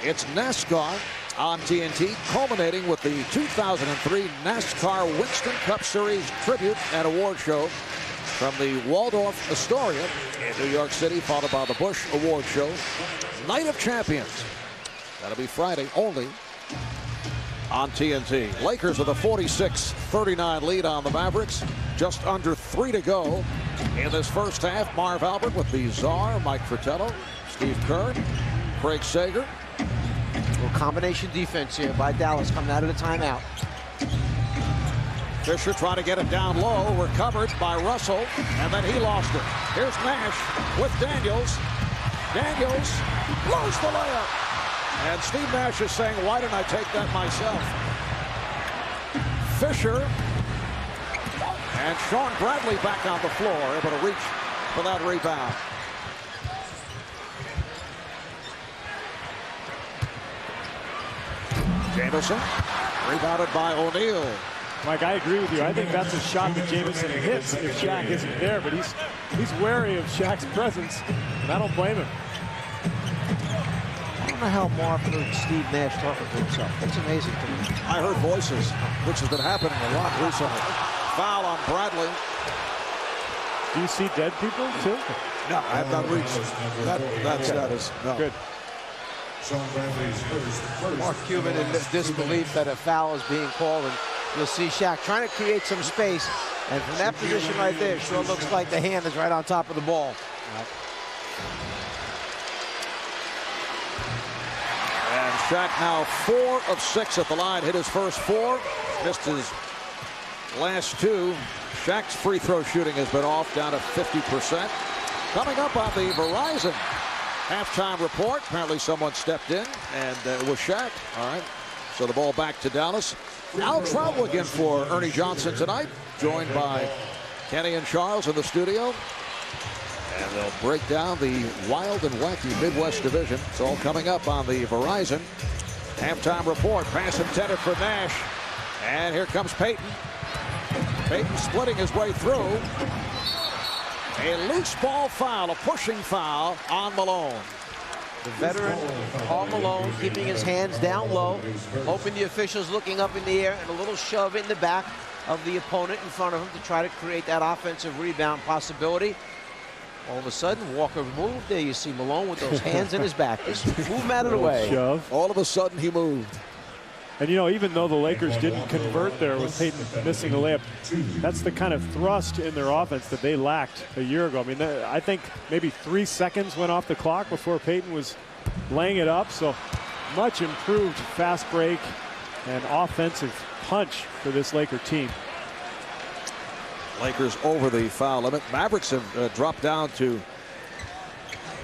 it's NASCAR on TNT, culminating with the 2003 NASCAR Winston Cup Series Tribute and Award Show from the Waldorf Astoria in New York City, followed by the Busch Award Show. Night of Champions. That'll be Friday only on TNT. Lakers with a 46-39 lead on the Mavericks. Just under 3 to go in this first half. Marv Albert with the czar, Mike Fratello, Steve Kerr, Craig Sager. A combination defense here by Dallas coming out of the timeout. Fisher trying to get it down low, recovered by Russell, and then he lost it. Here's Nash with Daniels. Daniels blows the layup. And Steve Nash is saying, why didn't I take that myself? Fisher and Sean Bradley back on the floor, able to reach for that rebound. Jamison, rebounded by O'Neal. Mike, I agree with you. I think that's a shot that Jamison hits if Shaq isn't there, but he's wary of Shaq's presence, and I don't blame him. I don't know how Mark heard Steve Nash talking to himself. That's amazing to me. I heard voices, which has been happening a lot recently. Foul on Bradley. Do you see dead people, too? No, I have not reached that status. No. Good. Mark Cuban in disbelief that a foul is being called, and you'll see Shaq trying to create some space, and from that position right there, sure looks like the hand is right on top of the ball. And Shaq now 4 of 6 at the line. Hit his first 4, missed his last 2. Shaq's free throw shooting has been off, down to 50%. Coming up on the Verizon halftime report, apparently someone stepped in, and it was Shaq. All right, so the ball back to Dallas. Al Travel again for Ernie Johnson tonight, joined by Kenny and Charles in the studio. And they'll break down the wild and wacky Midwest division. It's all coming up on the Verizon halftime report. Pass intended for Nash. And here comes Payton. Payton splitting his way through. A loose ball foul, a pushing foul on Malone. The veteran, Karl Malone, keeping his hands down low, hoping the officials looking up in the air, and a little shove in the back of the opponent in front of him to try to create that offensive rebound possibility. All of a sudden, Walker moved. There you see Malone with those hands in his back. Just move him out of the way. Shove. All of a sudden, he moved. And, you know, even though the Lakers didn't convert there with Payton missing a layup, that's the kind of thrust in their offense that they lacked a year ago. I mean, I think maybe 3 seconds went off the clock before Payton was laying it up. So much improved fast break and offensive punch for this Laker team. Lakers over the foul limit. Mavericks have dropped down to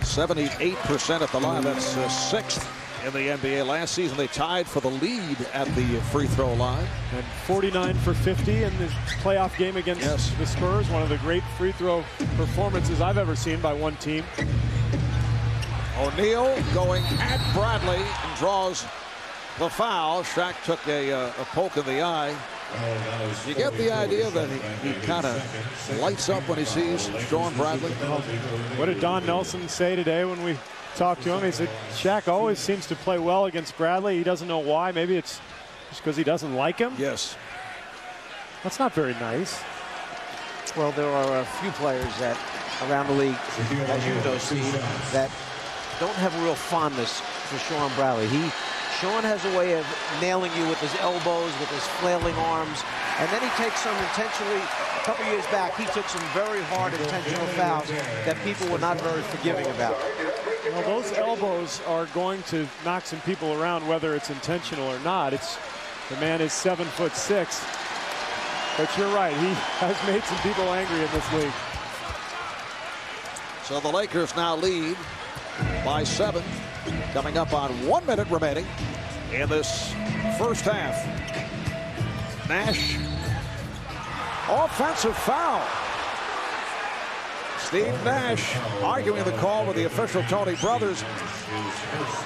78% at the line. That's 6th in the NBA. Last season they tied for the lead at the free throw line. And 49 for 50 in this playoff game against the Spurs. One of the great free throw performances I've ever seen by one team. O'Neal going at Bradley and draws the foul. Shaq took a poke in the eye. You get the idea that he kind of lights up when he sees Sean Bradley. What did Don Nelson say today when we talked to him? He said Shaq always seems to play well against Bradley. He doesn't know why. Maybe it's just because he doesn't like him. Yes. That's not very nice. Well, there are a few players that around the league, as you know, Steve, that don't have a real fondness for Sean Bradley. Sean has a way of nailing you with his elbows, with his flailing arms, and then he takes some intentionally. A couple years back, he took some very hard intentional fouls that people were not very forgiving about. Well, those elbows are going to knock some people around, whether it's intentional or not. The man is 7'6", but you're right. He has made some people angry in this league. So the Lakers now lead by 7. Coming up on 1 minute remaining in this first half. Nash, offensive foul. Steve Nash arguing the call with the official Tony Brothers.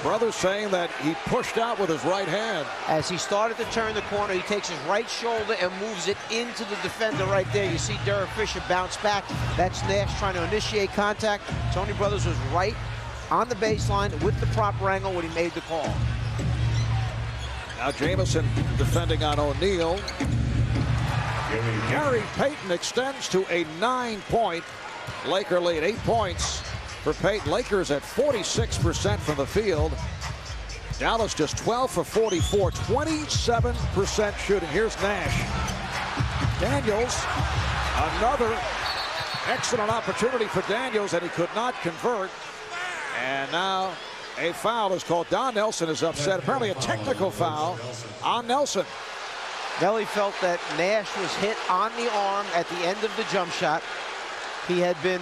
Brothers saying that he pushed out with his right hand. As he started to turn the corner, he takes his right shoulder and moves it into the defender right there. You see Derek Fisher bounce back. That's Nash trying to initiate contact. Tony Brothers was right on the baseline with the proper angle when he made the call. Now Jamison defending on O'Neal. Gary Payton extends to a 9-point Laker lead. 8 points for Payton. Lakers at 46% from the field. Dallas just 12 for 44, 27% shooting. Here's Nash. Daniels, another excellent opportunity for Daniels, and he could not convert. And now a foul is called. Don Nelson is upset. Apparently a technical foul on Nelson. Nelly felt that Nash was hit on the arm at the end of the jump shot. He had been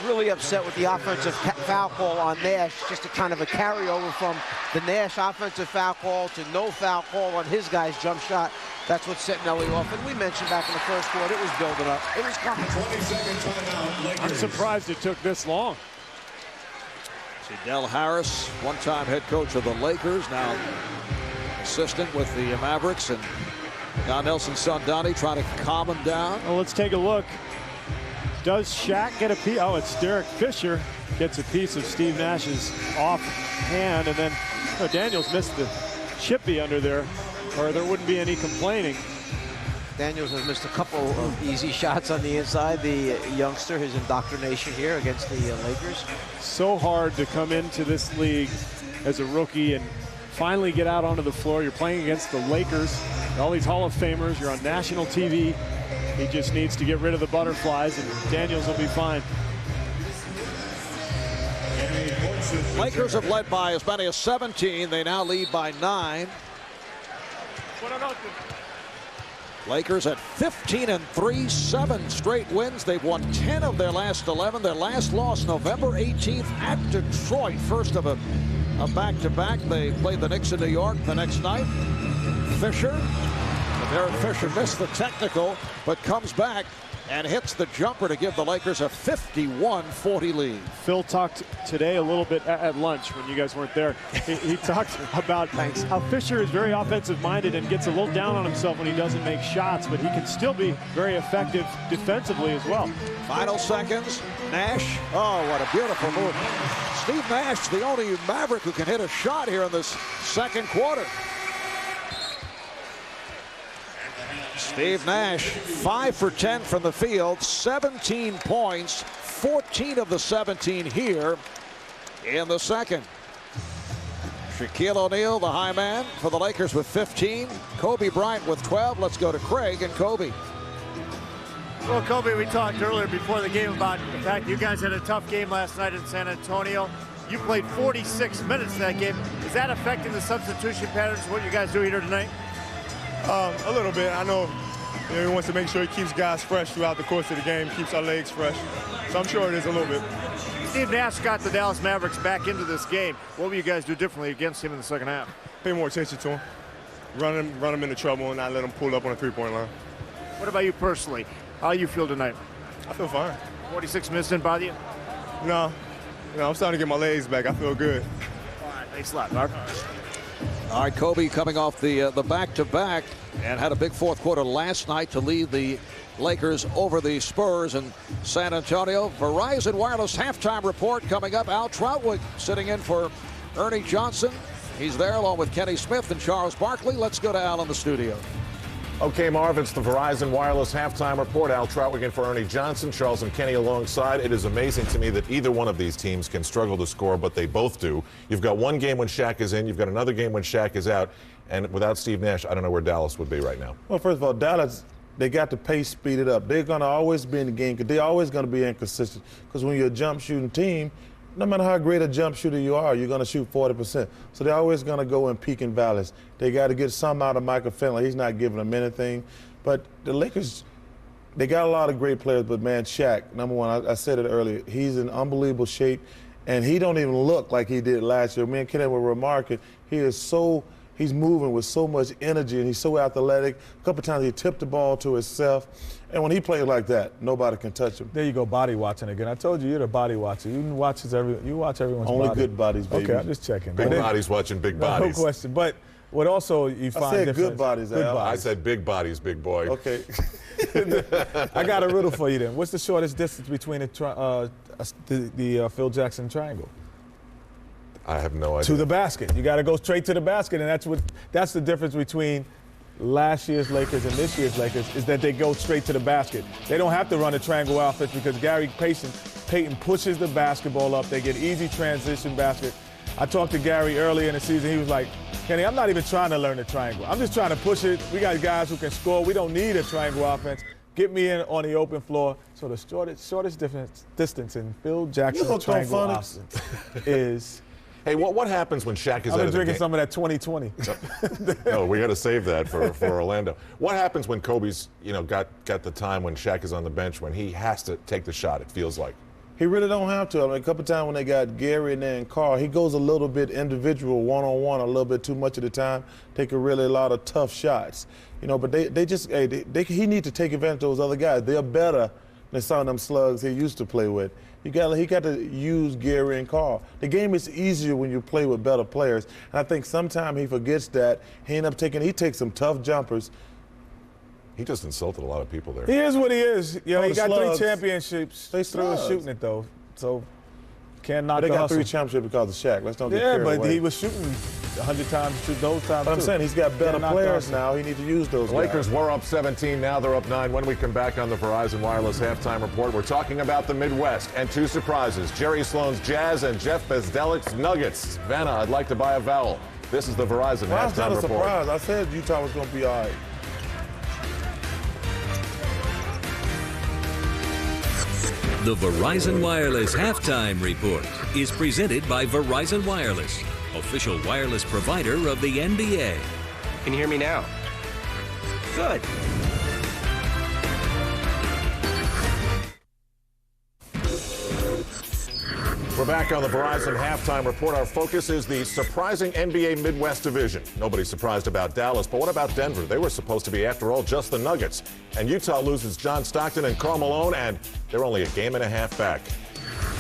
really upset with the offensive foul call on Nash, just a kind of a carryover from the Nash offensive foul call to no foul call on his guy's jump shot. That's what set Nelly off. And we mentioned back in the first quarter, it was building up. It was coming. I'm surprised it took this long. See Del Harris, one-time head coach of the Lakers, now assistant with the Mavericks, and Don Nelson's son Donnie trying to calm him down. Well, let's take a look. Does Shaq get a piece? Oh, it's Derek Fisher gets a piece of Steve Nash's off hand, and then Daniels missed the chippy under there, or there wouldn't be any complaining. Daniels has missed a couple of easy shots on the inside. The youngster, his indoctrination here against the Lakers. So hard to come into this league as a rookie and finally get out onto the floor. You're playing against the Lakers, all these Hall of Famers. You're on national TV. He just needs to get rid of the butterflies, and Daniels will be fine. Lakers have led by as many as 17. They now lead by 9. Lakers at 15-3, 7 straight wins. They've won 10 of their last 11. Their last loss November 18th at Detroit. First of a back-to-back. They played the Knicks in New York the next night. Fisher. Derek Fisher missed the technical, but comes back and hits the jumper to give the Lakers a 51-40 lead. Phil talked today a little bit at lunch when you guys weren't there. He talked about how Fisher is very offensive-minded and gets a little down on himself when he doesn't make shots, but he can still be very effective defensively as well. Final seconds. Nash. Oh, what a beautiful move. Steve Nash, the only Maverick who can hit a shot here in this second quarter. Steve Nash, 5 for 10 from the field, 17 points, 14 of the 17 here in the second. Shaquille O'Neal, the high man for the Lakers with 15. Kobe Bryant with 12. Let's go to Craig and Kobe. Well, Kobe, we talked earlier before the game about the fact you guys had a tough game last night in San Antonio. You played 46 minutes in that game. Is that affecting the substitution patterns, what you guys do here tonight? A little bit. I know he wants to make sure he keeps guys fresh throughout the course of the game, keeps our legs fresh. So I'm sure it is a little bit. Steve Nash got the Dallas Mavericks back into this game. What will you guys do differently against him in the second half? Pay more attention to him. Run him into trouble and not let him pull up on a three-point line. What about you personally? How do you feel tonight? I feel fine. 46 minutes didn't bother you? No, I'm starting to get my legs back. I feel good. All right, thanks a lot, Mark. All right, Kobe coming off the back-to-back and had a big fourth quarter last night to lead the Lakers over the Spurs in San Antonio. Verizon Wireless halftime report coming up. Al Troutwig sitting in for Ernie Johnson. He's there along with Kenny Smith and Charles Barkley. Let's go to Al in the studio. Okay, Marv, it's the Verizon Wireless halftime report. Al Troutwig in for Ernie Johnson, Charles and Kenny alongside. It is amazing to me that either one of these teams can struggle to score, but they both do. You've got one game when Shaq is in, you've got another game when Shaq is out, and without Steve Nash, I don't know where Dallas would be right now. Well, first of all, Dallas, they got the pace speeded up. They're going to always be in the game because they're always going to be inconsistent. Because when you're a jump shooting team, no matter how great a jump shooter you are, you're going to shoot 40%. So they're always going to go in peak and valleys. They got to get some out of Michael Finley. He's not giving them anything. But the Lakers, they got a lot of great players, but man, Shaq, number one, I said it earlier, he's in unbelievable shape, and he don't even look like he did last year. Me and Kenny were remarking, he is so He's moving with so much energy, and he's so athletic. A couple times he tipped the ball to himself. And when he plays like that, nobody can touch him. There you go, body watching again. I told you, you're the body watcher. You watch everyone's Only body. good bodies, baby. Okay, I'm just checking. Big bodies watching big bodies. No question. But what also you find I said difference. good bodies, Good Al. bodies. I said big bodies, big boy. Okay. I got a riddle for you then. What's the shortest distance between the Phil Jackson triangle? I have no idea. To the basket. You got to go straight to the basket, and that's the difference between last year's Lakers and this year's Lakers is that they go straight to the basket. They don't have to run a triangle offense because Gary Payton pushes the basketball up. They get easy transition basket. I talked to Gary earlier in the season. He was like, Kenny, I'm not even trying to learn the triangle. I'm just trying to push it. We got guys who can score. We don't need a triangle offense. Get me in on the open floor. So the shortest distance in Phil Jackson's triangle offense is... Hey, what happens when Shaq is out of the game? I've been drinking some of that 2020. No, we got to save that for Orlando. What happens when Kobe's, got the time when Shaq is on the bench when he has to take the shot, it feels like? He really don't have to. I mean, a couple times when they got Gary and then Karl, he goes a little bit individual, one-on-one, a little bit too much of the time, taking really a lot of tough shots. But he need to take advantage of those other guys. They're better than some of them slugs he used to play with. He got to use Gary and Karl. The game is easier when you play with better players. And I think sometimes he forgets that. He takes some tough jumpers. He just insulted a lot of people there. He is what he is. He got slugs, 3 championships. They still shooting it, though. So can't knock They got hustle. 3 championships because of Shaq. Let's don't get carried away. Yeah, but he was shooting 100 times those times. But I'm saying he's got better players now. He needs to use those The Lakers were up 17. Now they're up 9. When we come back on the Verizon Wireless Halftime Report, we're talking about the Midwest and 2 surprises. Jerry Sloan's Jazz and Jeff Bezdelik's Nuggets. Vanna, I'd like to buy a vowel. This is the Verizon Well, Halftime that's not a Report. surprise. I said Utah was going to be all right. The Verizon Wireless Halftime Report is presented by Verizon Wireless, official wireless provider of the NBA. Can you hear me now? Good. We're back on the Verizon Halftime Report. Our focus is the surprising NBA Midwest Division. Nobody's surprised about Dallas, but what about Denver? They were supposed to be, after all, just the Nuggets. And Utah loses John Stockton and Karl Malone, and they're only a game and a half back.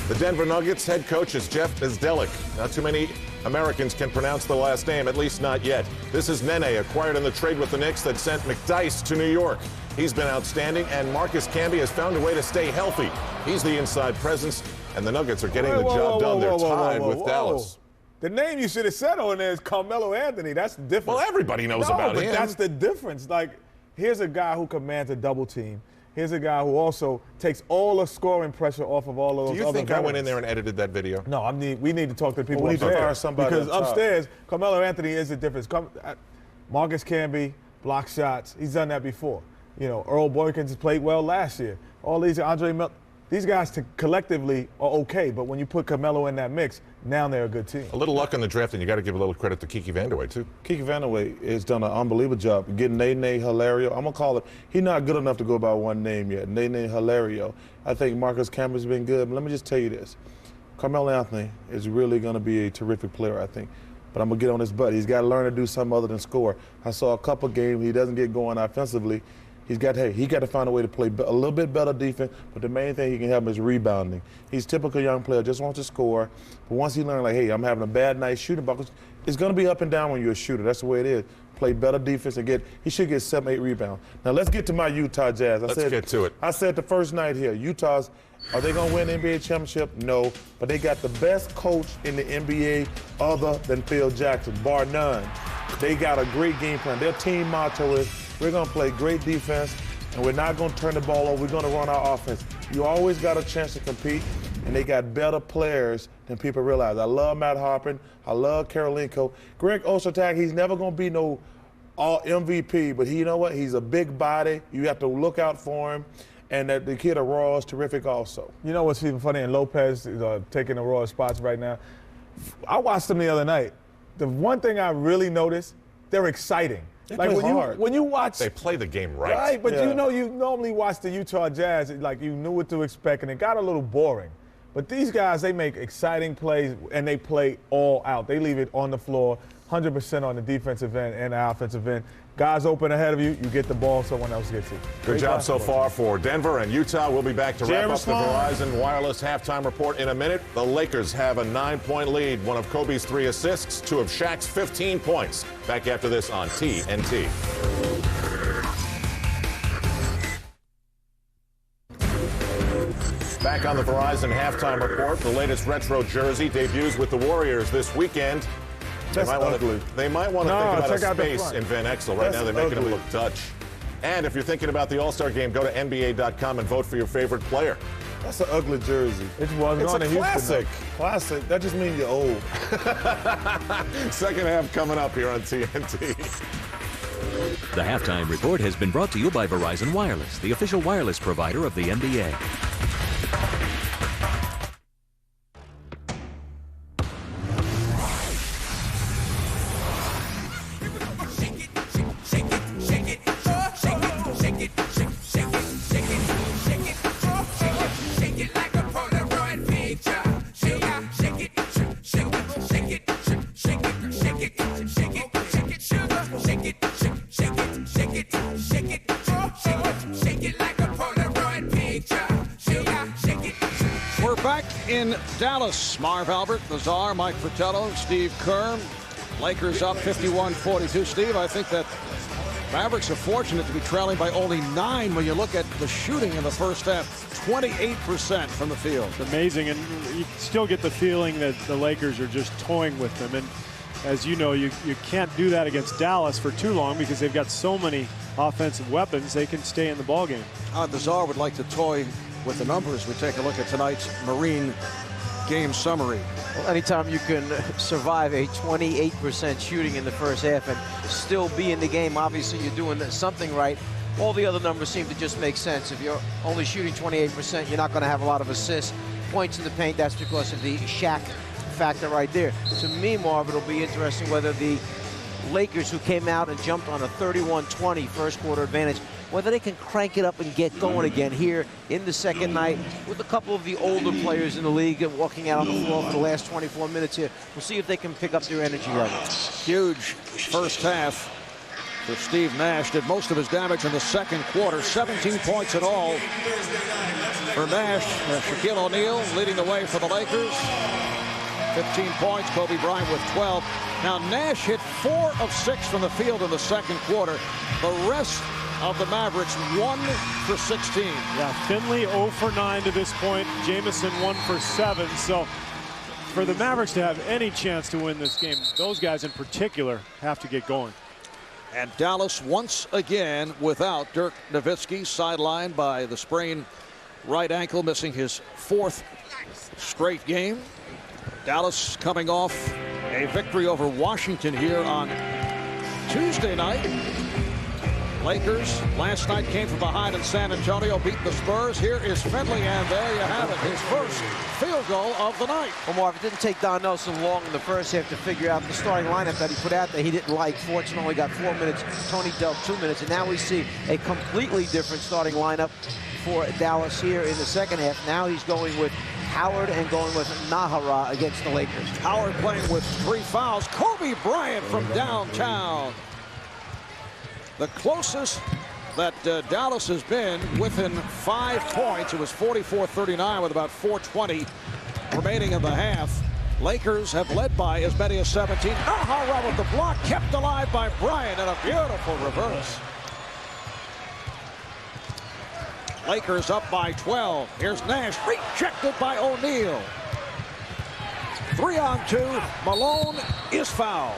The Denver Nuggets head coach is Jeff Bezdelik. Not too many Americans can pronounce the last name, at least not yet. This is Nene, acquired in the trade with the Knicks that sent McDyess to New York. He's been outstanding, and Marcus Camby has found a way to stay healthy. He's the inside presence, and the Nuggets are getting the job done. They're tied with Dallas. The name you should have said on there is Carmelo Anthony. That's the difference. Well, everybody knows about him. But that's the difference. Like, here's a guy who commands a double team. Here's a guy who also takes all the scoring pressure off of all of those other Do you think veterans. I went in there and edited that video? No, we need to talk to the people We need to upstairs. fire somebody because up top. upstairs, Carmelo Anthony is the difference. Marcus Camby, block shots. He's done that before. Earl Boykins played well last year. All these these guys collectively are okay, but when you put Carmelo in that mix, now they're a good team. A little luck in the draft, and you got to give a little credit to Kiki Vandeweghe, too. Kiki Vandeweghe has done an unbelievable job getting Nene Hilario. I'm going to call him. He's not good enough to go by one name yet. Nene Hilario. I think Marcus Camby's been good. But let me just tell you this. Carmelo Anthony is really going to be a terrific player, I think. But I'm going to get on his butt. He's got to learn to do something other than score. I saw a couple games. He doesn't get going offensively. He got to find a way to play a little bit better defense, but the main thing he can help is rebounding. He's a typical young player, just wants to score. But once he learns, like, hey, I'm having a bad night shooting, it's going to be up and down when you're a shooter. That's the way it is. Play better defense and he should get 7, 8 rebounds. Now let's get to my Utah Jazz. Let's get to it. I said the first night here, are they going to win the NBA championship? No, but they got the best coach in the NBA other than Phil Jackson, bar none. They got a great game plan. Their team motto is, we're going to play great defense, and we're not going to turn the ball over. We're going to run our offense. You always got a chance to compete, and they got better players than people realize. I love Matt Harpin. I love Karolinko. Greg Ostertag, he's never going to be no all MVP, but you know what? He's a big body. You have to look out for him. And the kid Aurora is terrific also. You know what's even funny? And Lopez is taking Aurora spots right now. I watched them the other night. The one thing I really noticed, they're exciting. They play hard. When you watch, they play the game right. Right, but you normally watch the Utah Jazz, like you knew what to expect, and it got a little boring. But these guys, they make exciting plays, and they play all out. They leave it on the floor. 100% on the defensive end and the offensive end. Guys open ahead of you, you get the ball, someone else gets it. Good job so far for Denver and Utah. We'll be back to wrap up the Verizon Wireless halftime report in a minute. The Lakers have a 9-point lead, one of Kobe's 3 assists, 2 of Shaq's 15 points. Back after this on TNT. Back on the Verizon halftime report, the latest retro jersey debuts with the Warriors this weekend. They might want to think about a space in Van Exel. Right now they're making him look Dutch. And if you're thinking about the All-Star game, go to NBA.com and vote for your favorite player. That's an ugly jersey. It's a classic. Classic. That just means you're old. Second half coming up here on TNT. The halftime report has been brought to you by Verizon Wireless, the official wireless provider of the NBA. In Dallas, Marv Albert, the Czar, Mike Fratello, Steve Kerr. Lakers up 51-42. Steve, I think that Mavericks are fortunate to be trailing by only 9 when you look at the shooting in the first half. 28% from the field. It's amazing, and you still get the feeling that the Lakers are just toying with them. And as you know, you can't do that against Dallas for too long because they've got so many offensive weapons. They can stay in the ballgame. The Czar would like to toy with the numbers. We take a look at tonight's Marine game summary. Well, anytime you can survive a 28% shooting in the first half and still be in the game, obviously you're doing something right. All the other numbers seem to just make sense. If you're only shooting 28%, you're not going to have a lot of assists. Points in the paint, that's because of the Shaq factor right there. To me, Marv, it'll be interesting whether the Lakers, who came out and jumped on a 31-20 first quarter advantage, whether they can crank it up and get going again here in the second night with a couple of the older players in the league walking out on the floor for the last 24 minutes here. We'll see if they can pick up their energy level. Huge first half for Steve Nash. Did most of his damage in the second quarter. 17 points in all for Nash. Shaquille O'Neal leading the way for the Lakers. 15 points. Kobe Bryant with 12. Now Nash hit 4 of 6 from the field in the second quarter. The rest of the Mavericks 1 for 16. Yeah, Finley 0 for 9 to this point. Jamison 1 for 7. So for the Mavericks to have any chance to win this game, those guys in particular have to get going. And Dallas once again without Dirk Nowitzki, sidelined by the sprained right ankle, missing his 4th straight game. Dallas coming off a victory over Washington here on Tuesday night. Lakers last night came from behind in San Antonio, beat the Spurs. Here is Finley, and there you have it, his first field goal of the night. Well, Marv, it didn't take Don Nelson long in the first half to figure out the starting lineup that he put out there. He didn't like. Fortunately, got 4 minutes. Tony dealt 2 minutes, and now we see a completely different starting lineup for Dallas here in the second half. Now he's going with Howard and going with Nahara against the Lakers. Howard playing with 3 fouls. Kobe Bryant from downtown. The closest that Dallas has been within 5 points. It was 44-39 with about 4:20 remaining in the half. Lakers have led by as many as 17. Nahara with the block, kept alive by Bryant, and a beautiful reverse. Lakers up by 12. Here's Nash, rejected by O'Neal. 3-on-2. Malone is fouled.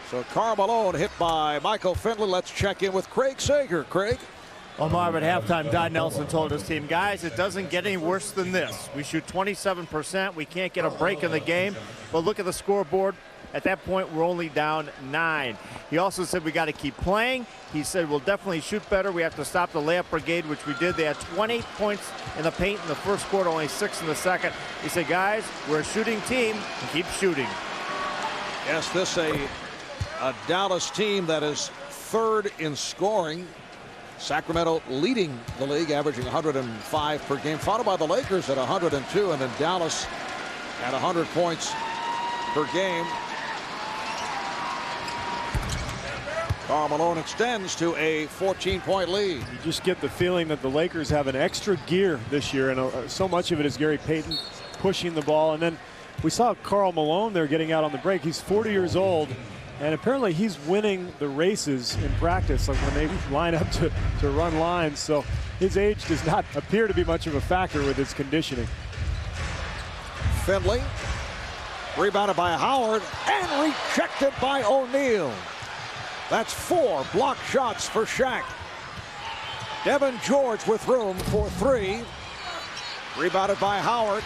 So Karl Malone hit by Michael Finley. Let's check in with Craig Sager. Craig? Well, Marv, at halftime, Don Nelson told his team, guys, it doesn't get any worse than this. We shoot 27%. We can't get a break in the game. But look at the scoreboard. At that point, we're only down 9. He also said we got to keep playing. He said we'll definitely shoot better. We have to stop the layup brigade, which we did. They had 20 points in the paint in the first quarter, only 6 in the second. He said, guys, we're a shooting team. Keep shooting. Yes, this a Dallas team that is 3rd in scoring. Sacramento leading the league, averaging 105 per game, followed by the Lakers at 102, and then Dallas at 100 points per game. Karl Malone extends to a 14-point lead. You just get the feeling that the Lakers have an extra gear this year, and so much of it is Gary Payton pushing the ball. And then we saw Karl Malone there getting out on the break. He's 40 years old, and apparently he's winning the races in practice, like when they line up to run lines. So his age does not appear to be much of a factor with his conditioning. Finley, rebounded by Howard, and rejected by O'Neal. That's 4 blocked shots for Shaq. Devean George with room for 3. Rebounded by Howard.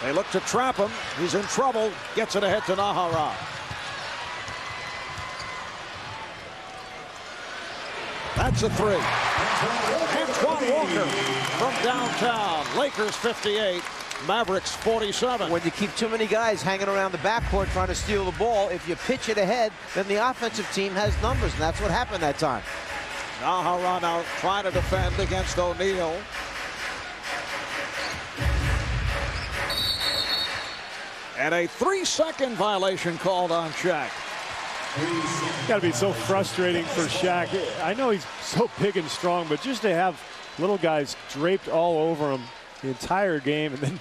They look to trap him. He's in trouble. Gets it ahead to Nahara. That's a 3. Antoine Walker from downtown. Lakers 58. Mavericks 47. When you keep too many guys hanging around the backcourt trying to steal the ball, if you pitch it ahead, then the offensive team has numbers, and that's what happened that time. Nahara now trying to defend against O'Neal. And a 3-second violation called on Shaq. It's got to be so frustrating for Shaq. I know he's so big and strong, but just to have little guys draped all over him the entire game, and then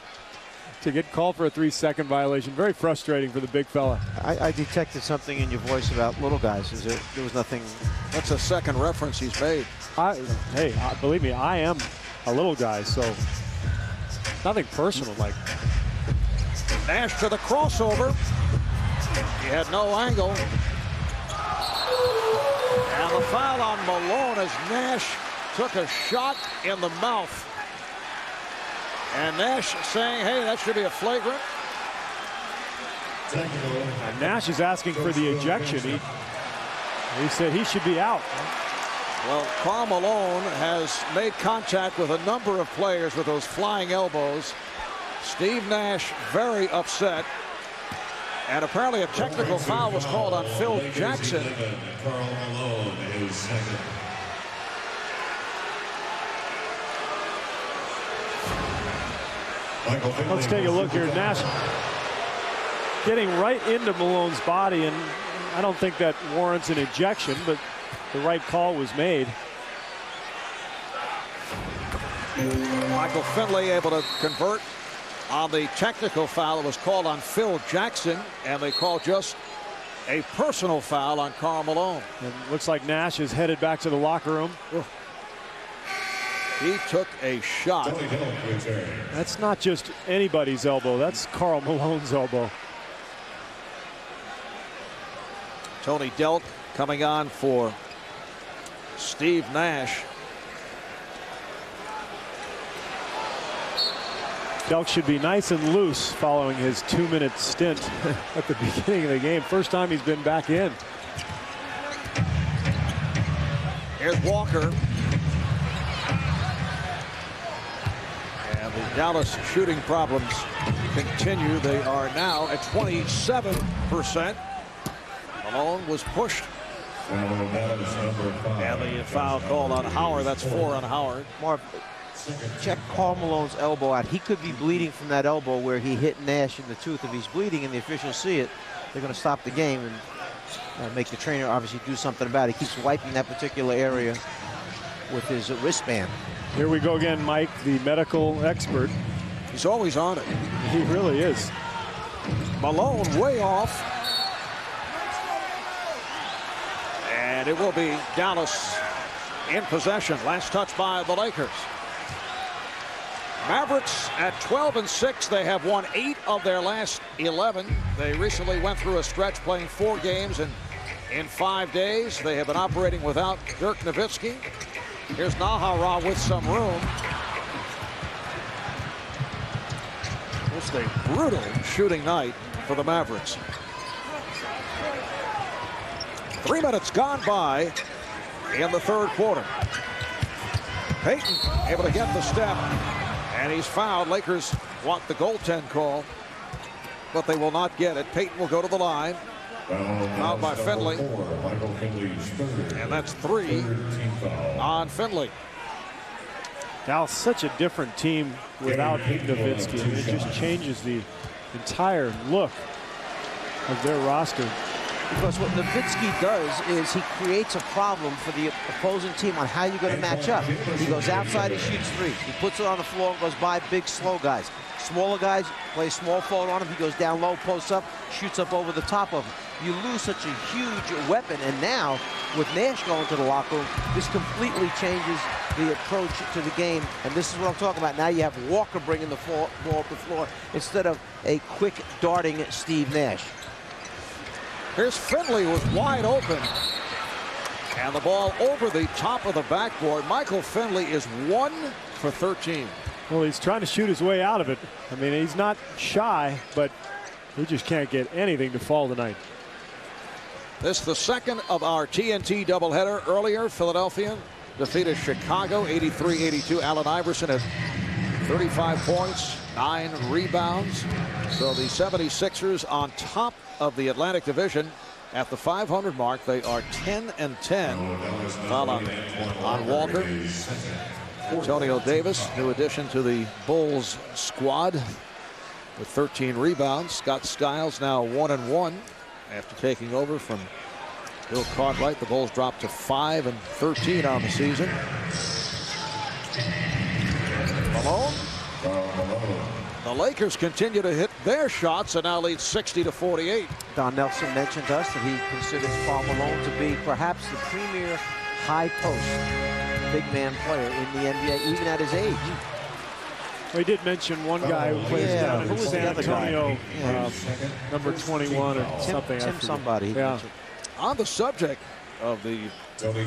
to get called for a 3-second violation, very frustrating for the big fella. I detected something in your voice about little guys. There was nothing. That's a second reference he's made. Hey, believe me, I am a little guy, so nothing personal. Like Nash to the crossover. He had no angle. And the foul on Malone as Nash took a shot in the mouth. And Nash saying, hey, that should be a flagrant. And Nash is asking for the ejection. He said he should be out. Well, Karl Malone has made contact with a number of players with those flying elbows. Steve Nash very upset. And apparently a technical foul was called on Phil Jackson. Karl Malone is second. Let's take a look here. Nash getting right into Malone's body, and I don't think that warrants an ejection, but the right call was made. Michael Finley able to convert on the technical foul that was called on Phil Jackson, and they called just a personal foul on Karl Malone. And looks like Nash is headed back to the locker room. He took a shot. That's not just anybody's elbow. That's Karl Malone's elbow. Tony Delk coming on for Steve Nash. Delk should be nice and loose following his 2-minute stint at the beginning of the game. First time he's been back in. Here's Walker. And the Dallas shooting problems continue. They are now at 27%. Malone was pushed. And the foul called on Howard. That's 4 on Howard. Marv, check Karl Malone's elbow out. He could be bleeding from that elbow where he hit Nash in the tooth. If he's bleeding and the officials see it, they're going to stop the game and make the trainer obviously do something about it. He keeps wiping that particular area with his wristband. Here we go again, Mike, the medical expert. He's always on it. He really is. Malone way off. And it will be Dallas in possession. Last touch by the Lakers. Mavericks at 12-6. They have won 8 of their last 11. They recently went through a stretch playing 4 games in 5 days. They have been operating without Dirk Nowitzki. Here's Nahara with some room. Just a brutal shooting night for the Mavericks. 3 minutes gone by in the third quarter. Payton able to get the step, and he's fouled. Lakers want the goaltend call, but they will not get it. Payton will go to the line. Fouled by Finley. And that's 3 on Finley. Now such a different team without Nowitzki. I mean, it just changes the entire look of their roster. Because what Nowitzki does is he creates a problem for the opposing team on how you're going to match up. He goes outside, he shoots threes. He puts it on the floor and goes by big, slow guys. Smaller guys, play small forward on him. He goes down low, posts up, shoots up over the top of him. You lose such a huge weapon, and now with Nash going to the locker room, this completely changes the approach to the game, and this is what I'm talking about. Now you have Walker bringing the ball up the floor instead of a quick darting Steve Nash. Here's Finley was wide open, and the ball over the top of the backboard. Michael Finley is 1 for 13. Well, he's trying to shoot his way out of it. I mean, he's not shy, but he just can't get anything to fall tonight. This is the second of our TNT doubleheader. Earlier, Philadelphia defeated Chicago 83-82. Allen Iverson had 35 points, 9 rebounds. So the 76ers on top of the Atlantic Division at the 500 mark. They are 10-10. Foul on Walker. Antonio Davis, new addition to the Bulls squad with 13 rebounds. Scott Skiles now 1-1 after taking over from Bill Cartwright. The Bulls dropped to 5-13 on the season. Malone. The Lakers continue to hit their shots and now lead 60-48. Don Nelson mentioned to us that he considers Karl Malone to be perhaps the premier high post big man player in the NBA, even at his age. Well, he did mention one guy who plays down in San Antonio, number 21 or something. Tim somebody. Yeah. On the subject of the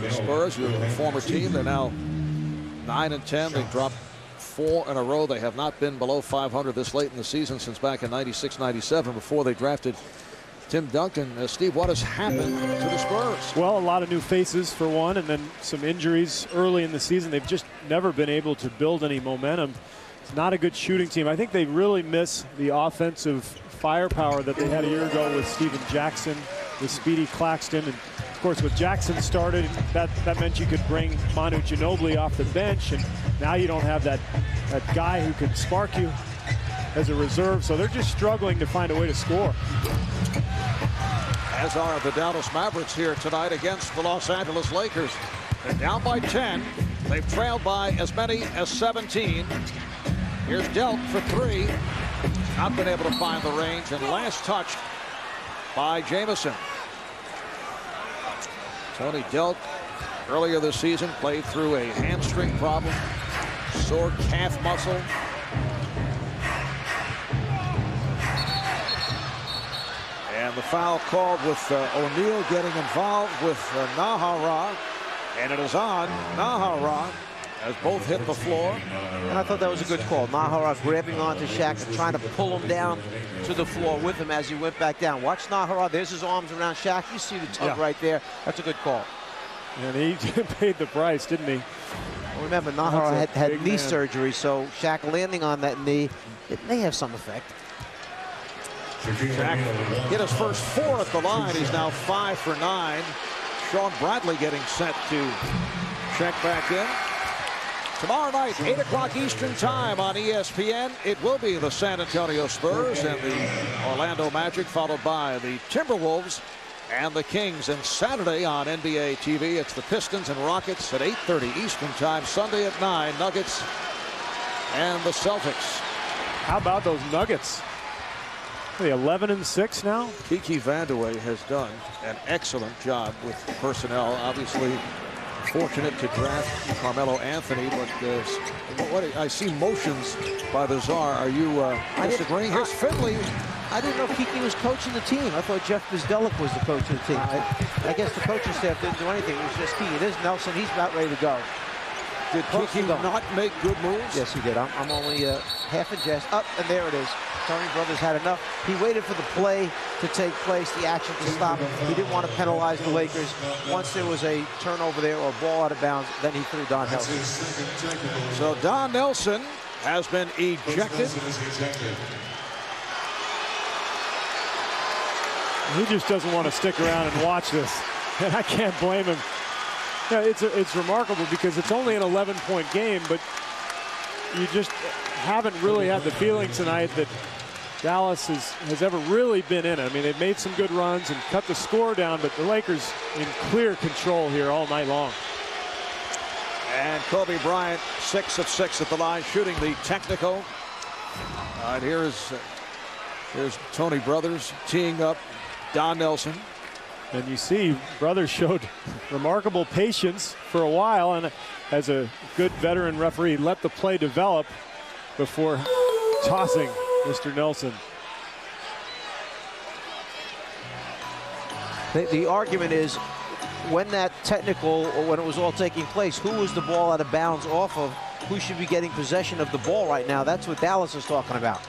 Spurs, who are a former team, they're now 9-10. They've dropped 4 in a row. They have not been below 500 this late in the season since back in 96-97 before they drafted Tim Duncan. Steve, what has happened to the Spurs? Well, a lot of new faces for one, and then some injuries early in the season. They've just never been able to build any momentum. It's not a good shooting team. I think they really miss the offensive firepower that they had a year ago with Steven Jackson, with Speedy Claxton, and of course with Jackson started, that meant you could bring Manu Ginobili off the bench, and now you don't have that guy who can spark you as a reserve, so they're just struggling to find a way to score. As are the Dallas Mavericks here tonight against the Los Angeles Lakers. They're down by 10. They've trailed by as many as 17. Here's Delt for 3. Not been able to find the range, and last touched by Jamison. Tony Delt earlier this season played through a hamstring problem, sore calf muscle. And the foul called with O'Neal getting involved with Nahara, and it is on Nahara as both hit the floor. And I thought that was a good call. Nahara grabbing onto Shaq and trying to pull him down to the floor with him as he went back down. Watch Nahara. There's his arms around Shaq. You see the tug right there. That's a good call. And he paid the price, didn't he? Well, remember, Nahara had knee surgery, so Shaq landing on that knee, it may have some effect. Shaq hit his first 4 at the line. He's now 5 for 9. Sean Bradley getting set to check back in. Tomorrow night, 8 o'clock Eastern time on ESPN, it will be the San Antonio Spurs and the Orlando Magic, followed by the Timberwolves and the Kings. And Saturday on NBA TV, it's the Pistons and Rockets at 8:30 Eastern time. Sunday at 9, Nuggets and the Celtics. How about those Nuggets? Are they 11-6 now? Kiki Vandeweghe has done an excellent job with personnel. Obviously, fortunate to draft Carmelo Anthony, but I see motions by the Czar. Are you disagreeing? Here's Finley. I didn't know Kiki was coaching the team. I thought Jeff Bzdelic was the coach of the team. I guess the coaching staff didn't do anything. It was just Kiki. It is Nelson. He's about ready to go. Did Kiki not make good moves? Yes, he did. I'm only half a jest. Up, and there it is. Tony Brothers had enough. He waited for the play to take place, the action to stop. He didn't want to penalize the Lakers. Once there was a turnover there or a ball out of bounds, then he threw Don Nelson. So Don Nelson has been ejected. He just doesn't want to stick around and watch this, and I can't blame him. Yeah, it's remarkable because it's only an 11-point game, but you just haven't really had the feeling tonight that Dallas has ever really been in it. I mean, they've made some good runs and cut the score down, but the Lakers in clear control here all night long. And Kobe Bryant, 6 of 6 at the line, shooting the technical. And here's Tony Brothers teeing up Don Nelson. And you see, Brothers showed remarkable patience for a while, and as a good veteran referee, let the play develop before tossing Mr. Nelson. The argument is, when that technical, or when it was all taking place, who was the ball out of bounds off of? Who should be getting possession of the ball right now? That's what Dallas is talking about.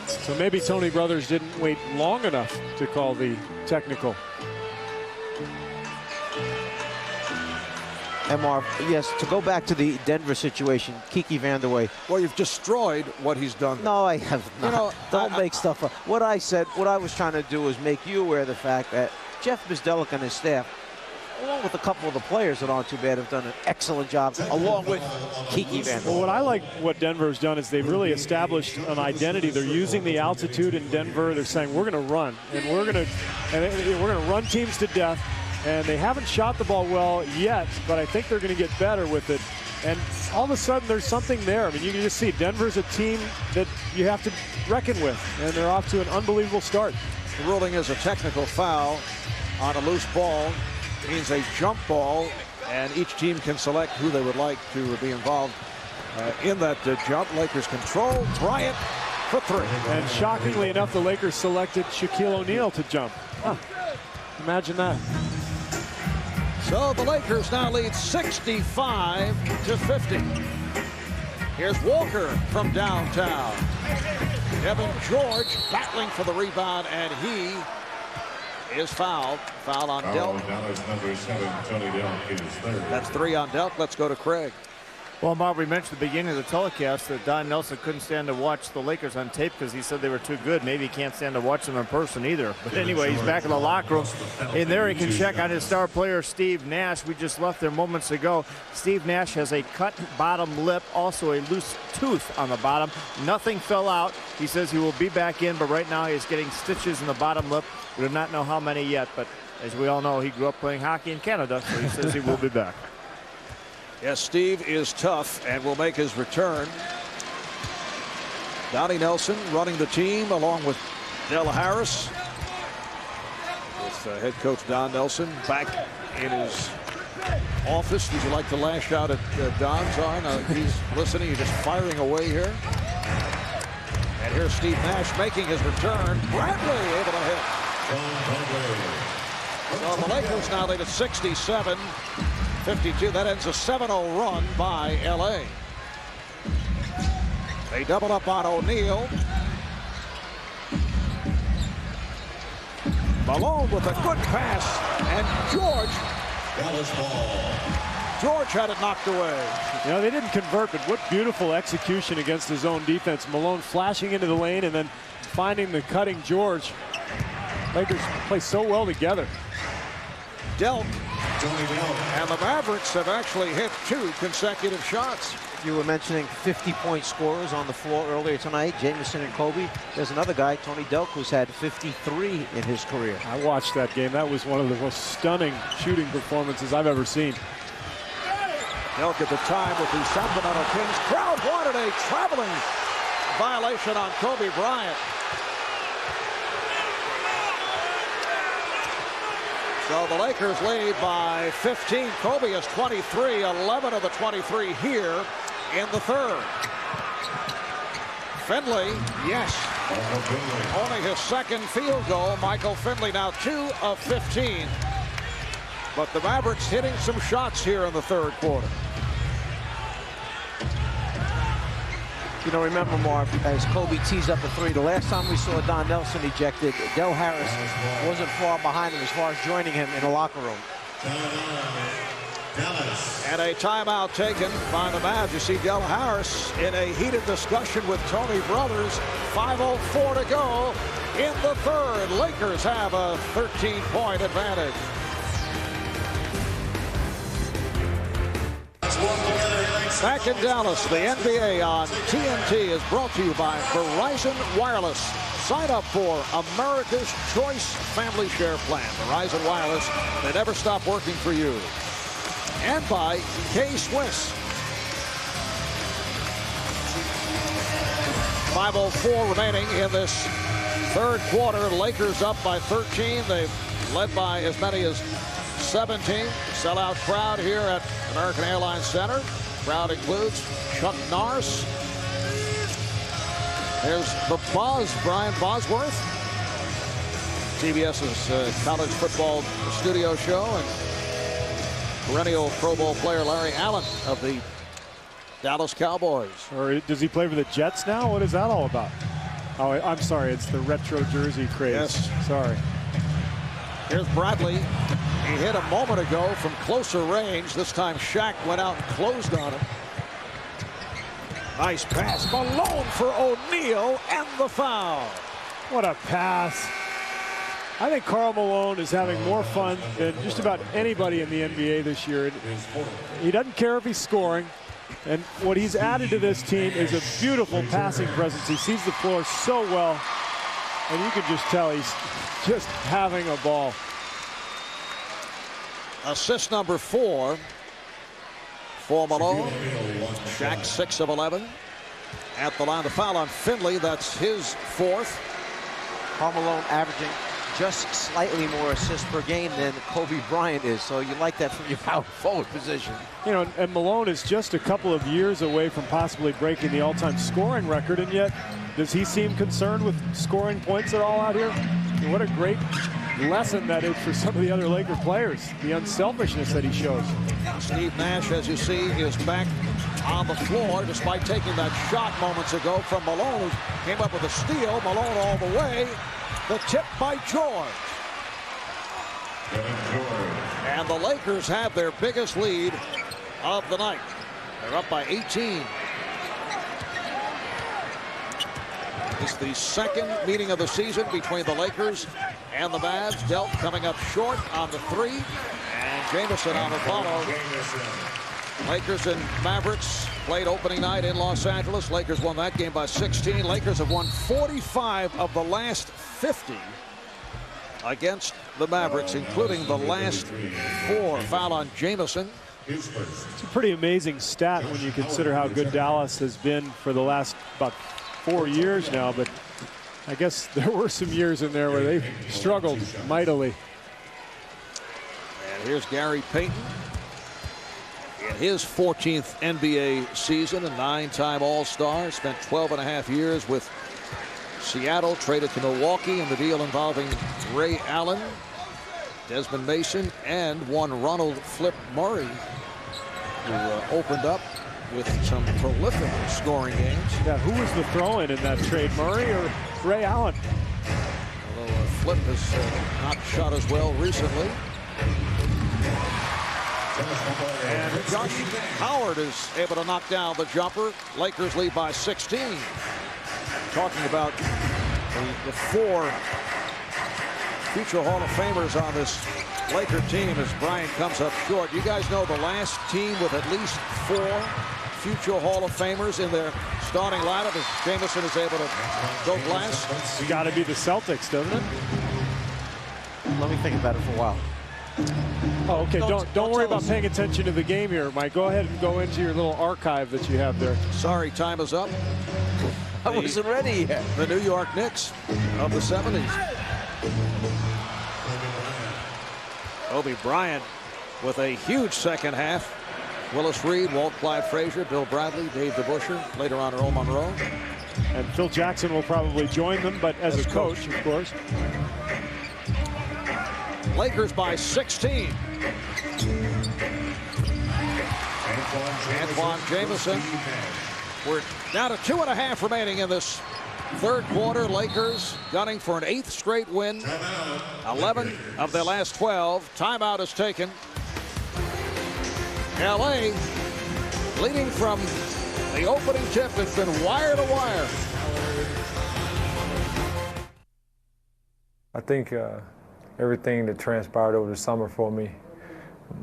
So maybe Tony Brothers didn't wait long enough to call the technical. MR, yes, to go back to the Denver situation, Kiki Vanderway. Well, you've destroyed what he's done. No, I have not. You know, don't make stuff up. What I said, what I was trying to do was make you aware of the fact that Jeff Bzdelik and his staff, along with a couple of the players that aren't too bad, have done an excellent job, along with Kiki Vanderway. Well, what I like what Denver has done is they've really established an identity. They're using the altitude in Denver. They're saying we're going to run, and we're going to run teams to death. And they haven't shot the ball well yet, but I think they're going to get better with it. And all of a sudden, there's something there. I mean, you can just see Denver's a team that you have to reckon with, and they're off to an unbelievable start. The ruling is a technical foul on a loose ball. It means a jump ball, and each team can select who they would like to be involved in that jump. Lakers control. Bryant for 3. And shockingly enough, the Lakers selected Shaquille O'Neal to jump. Huh. Imagine that. So the Lakers now lead 65-50. Here's Walker from downtown. Devean George battling for the rebound, and he is fouled. Foul on Delk. Dallas number 7, Tony Delk, is third. That's 3 on Delk. Let's go to Craig. Well, Mark, we mentioned at the beginning of the telecast that Don Nelson couldn't stand to watch the Lakers on tape because he said they were too good. Maybe he can't stand to watch them in person either. But anyway, he's back in the locker room. In there, he can check on his star player, Steve Nash. We just left there moments ago. Steve Nash has a cut bottom lip, also a loose tooth on the bottom. Nothing fell out. He says he will be back in, but right now he's getting stitches in the bottom lip. We do not know how many yet, but as we all know, he grew up playing hockey in Canada, so he says he will be back. Yes, Steve is tough and will make his return. Donnie Nelson running the team along with Del Harris. With head coach Don Nelson back in his office. Would you like to lash out at Don's on? He's listening. He's just firing away here. And here's Steve Nash making his return. Bradley able to hit. So the Lakers now lead at 67-52. That ends a 7-0 run by LA. They double up on O'Neal. Malone with a good pass, and George had it knocked away. You know, they didn't convert, but what beautiful execution against his own defense. Malone flashing into the lane and then finding the cutting George. Lakers play so well together. Delk and the Mavericks have actually hit 2 consecutive shots. You were mentioning 50-point scorers on the floor earlier tonight, Jamison and Kobe. There's another guy, Tony Delk, who's had 53 in his career. I watched that game. That was one of the most stunning shooting performances I've ever seen. Delk at the time with the Sacramento Kings. Crowd wanted a traveling violation on Kobe Bryant. So the Lakers lead by 15. Kobe has 23, 11 of the 23 here in the third. Finley, yes. Only his second field goal. Michael Finley now 2 of 15. But the Mavericks hitting some shots here in the third quarter. You know, remember, Mark, as Kobe tees up a 3, the last time we saw Don Nelson ejected, Del Harris wasn't far behind him as far as joining him in the locker room. And a timeout taken by the Mavs. You see Del Harris in a heated discussion with Tony Brothers. 5:04 to go in the third. Lakers have a 13-point advantage. Back in Dallas, the NBA on TNT is brought to you by Verizon Wireless. Sign up for America's Choice Family Share Plan. Verizon Wireless, they never stop working for you. And by K-Swiss. 5:04 remaining in this third quarter. Lakers up by 13. They've led by as many as 17. Sellout crowd here at American Airlines Center. Crowd includes Chuck Norris. There's the Boz, Brian Bosworth. CBS's college football studio show. And perennial Pro Bowl player Larry Allen of the Dallas Cowboys. Or does he play for the Jets now? What is that all about? Oh, I'm sorry. It's the retro jersey craze. Yes. Sorry. Here's Bradley. He hit a moment ago from closer range. This time Shaq went out and closed on him. Nice pass. Malone for O'Neal and the foul. What a pass. I think Karl Malone is having more fun than just about anybody in the NBA this year. He doesn't care if he's scoring. And what he's added to this team is a beautiful passing presence. He sees the floor so well. And you can just tell he's just having a ball. Assist number 4 for Malone. Shaq 6 of 11. At the line, the foul on Finley. That's his 4th. Karl Malone averaging just slightly more assists per game than Kobe Bryant is. So you like that from your power forward position. You know, and Malone is just a couple of years away from possibly breaking the all-time scoring record. And yet, does he seem concerned with scoring points at all out here? And what a great lesson that is for some of the other Laker players, the unselfishness that he shows. Steve Nash, as you see, is back on the floor despite taking that shot moments ago from Malone, who came up with a steal. Malone all the way. The tip by George. And the Lakers have their biggest lead of the night. They're up by 18. It's the second meeting of the season between the Lakers and the Mavs. Delt coming up short on the 3. And Jamison on the follow. Lakers and Mavericks played opening night in Los Angeles. Lakers won that game by 16. Lakers have won 45 of the last 50 against the Mavericks, including the last 4. Foul on Jamison. It's a pretty amazing stat when you consider how good Dallas has been for the last about 4 years now, but I guess there were some years in there where they struggled mightily. And here's Gary Payton in his 14th NBA season, a 9-time All-Star, spent 12.5 years with Seattle, traded to Milwaukee in the deal involving Ray Allen, Desmond Mason, and one Ronald Flip Murray, who opened up with some prolific scoring games. Yeah, who was the throw-in in that trade, Murray or Ray Allen? Although Flip has not shot as well recently. And Josh Howard is able to knock down the jumper. Lakers lead by 16. Talking about the 4 future Hall of Famers on this Laker team as Bryant comes up short. You guys know the last team with at least 4 future Hall of Famers in their starting lineup as Jamison is able to go last. It's got to be the Celtics, doesn't it? Let me think about it for a while. Oh, okay. Don't worry about paying attention to the game here, Mike. Go ahead and go into your little archive that you have there. Sorry, time is up. I wasn't ready yet. The New York Knicks of the 70s. Kobe Bryant with a huge second half. Willis Reed, Walt Clyde Frazier, Bill Bradley, Dave DeBusschere, later on Earl Monroe. And Phil Jackson will probably join them, but as a coach, of course. Lakers by 16. Antoine Jamison. We're down to 2.5 remaining in this third quarter. Lakers gunning for an 8th straight win. 11 of their last 12. Timeout is taken. LA leading from the opening tip. It's been wire to wire. I think everything that transpired over the summer for me,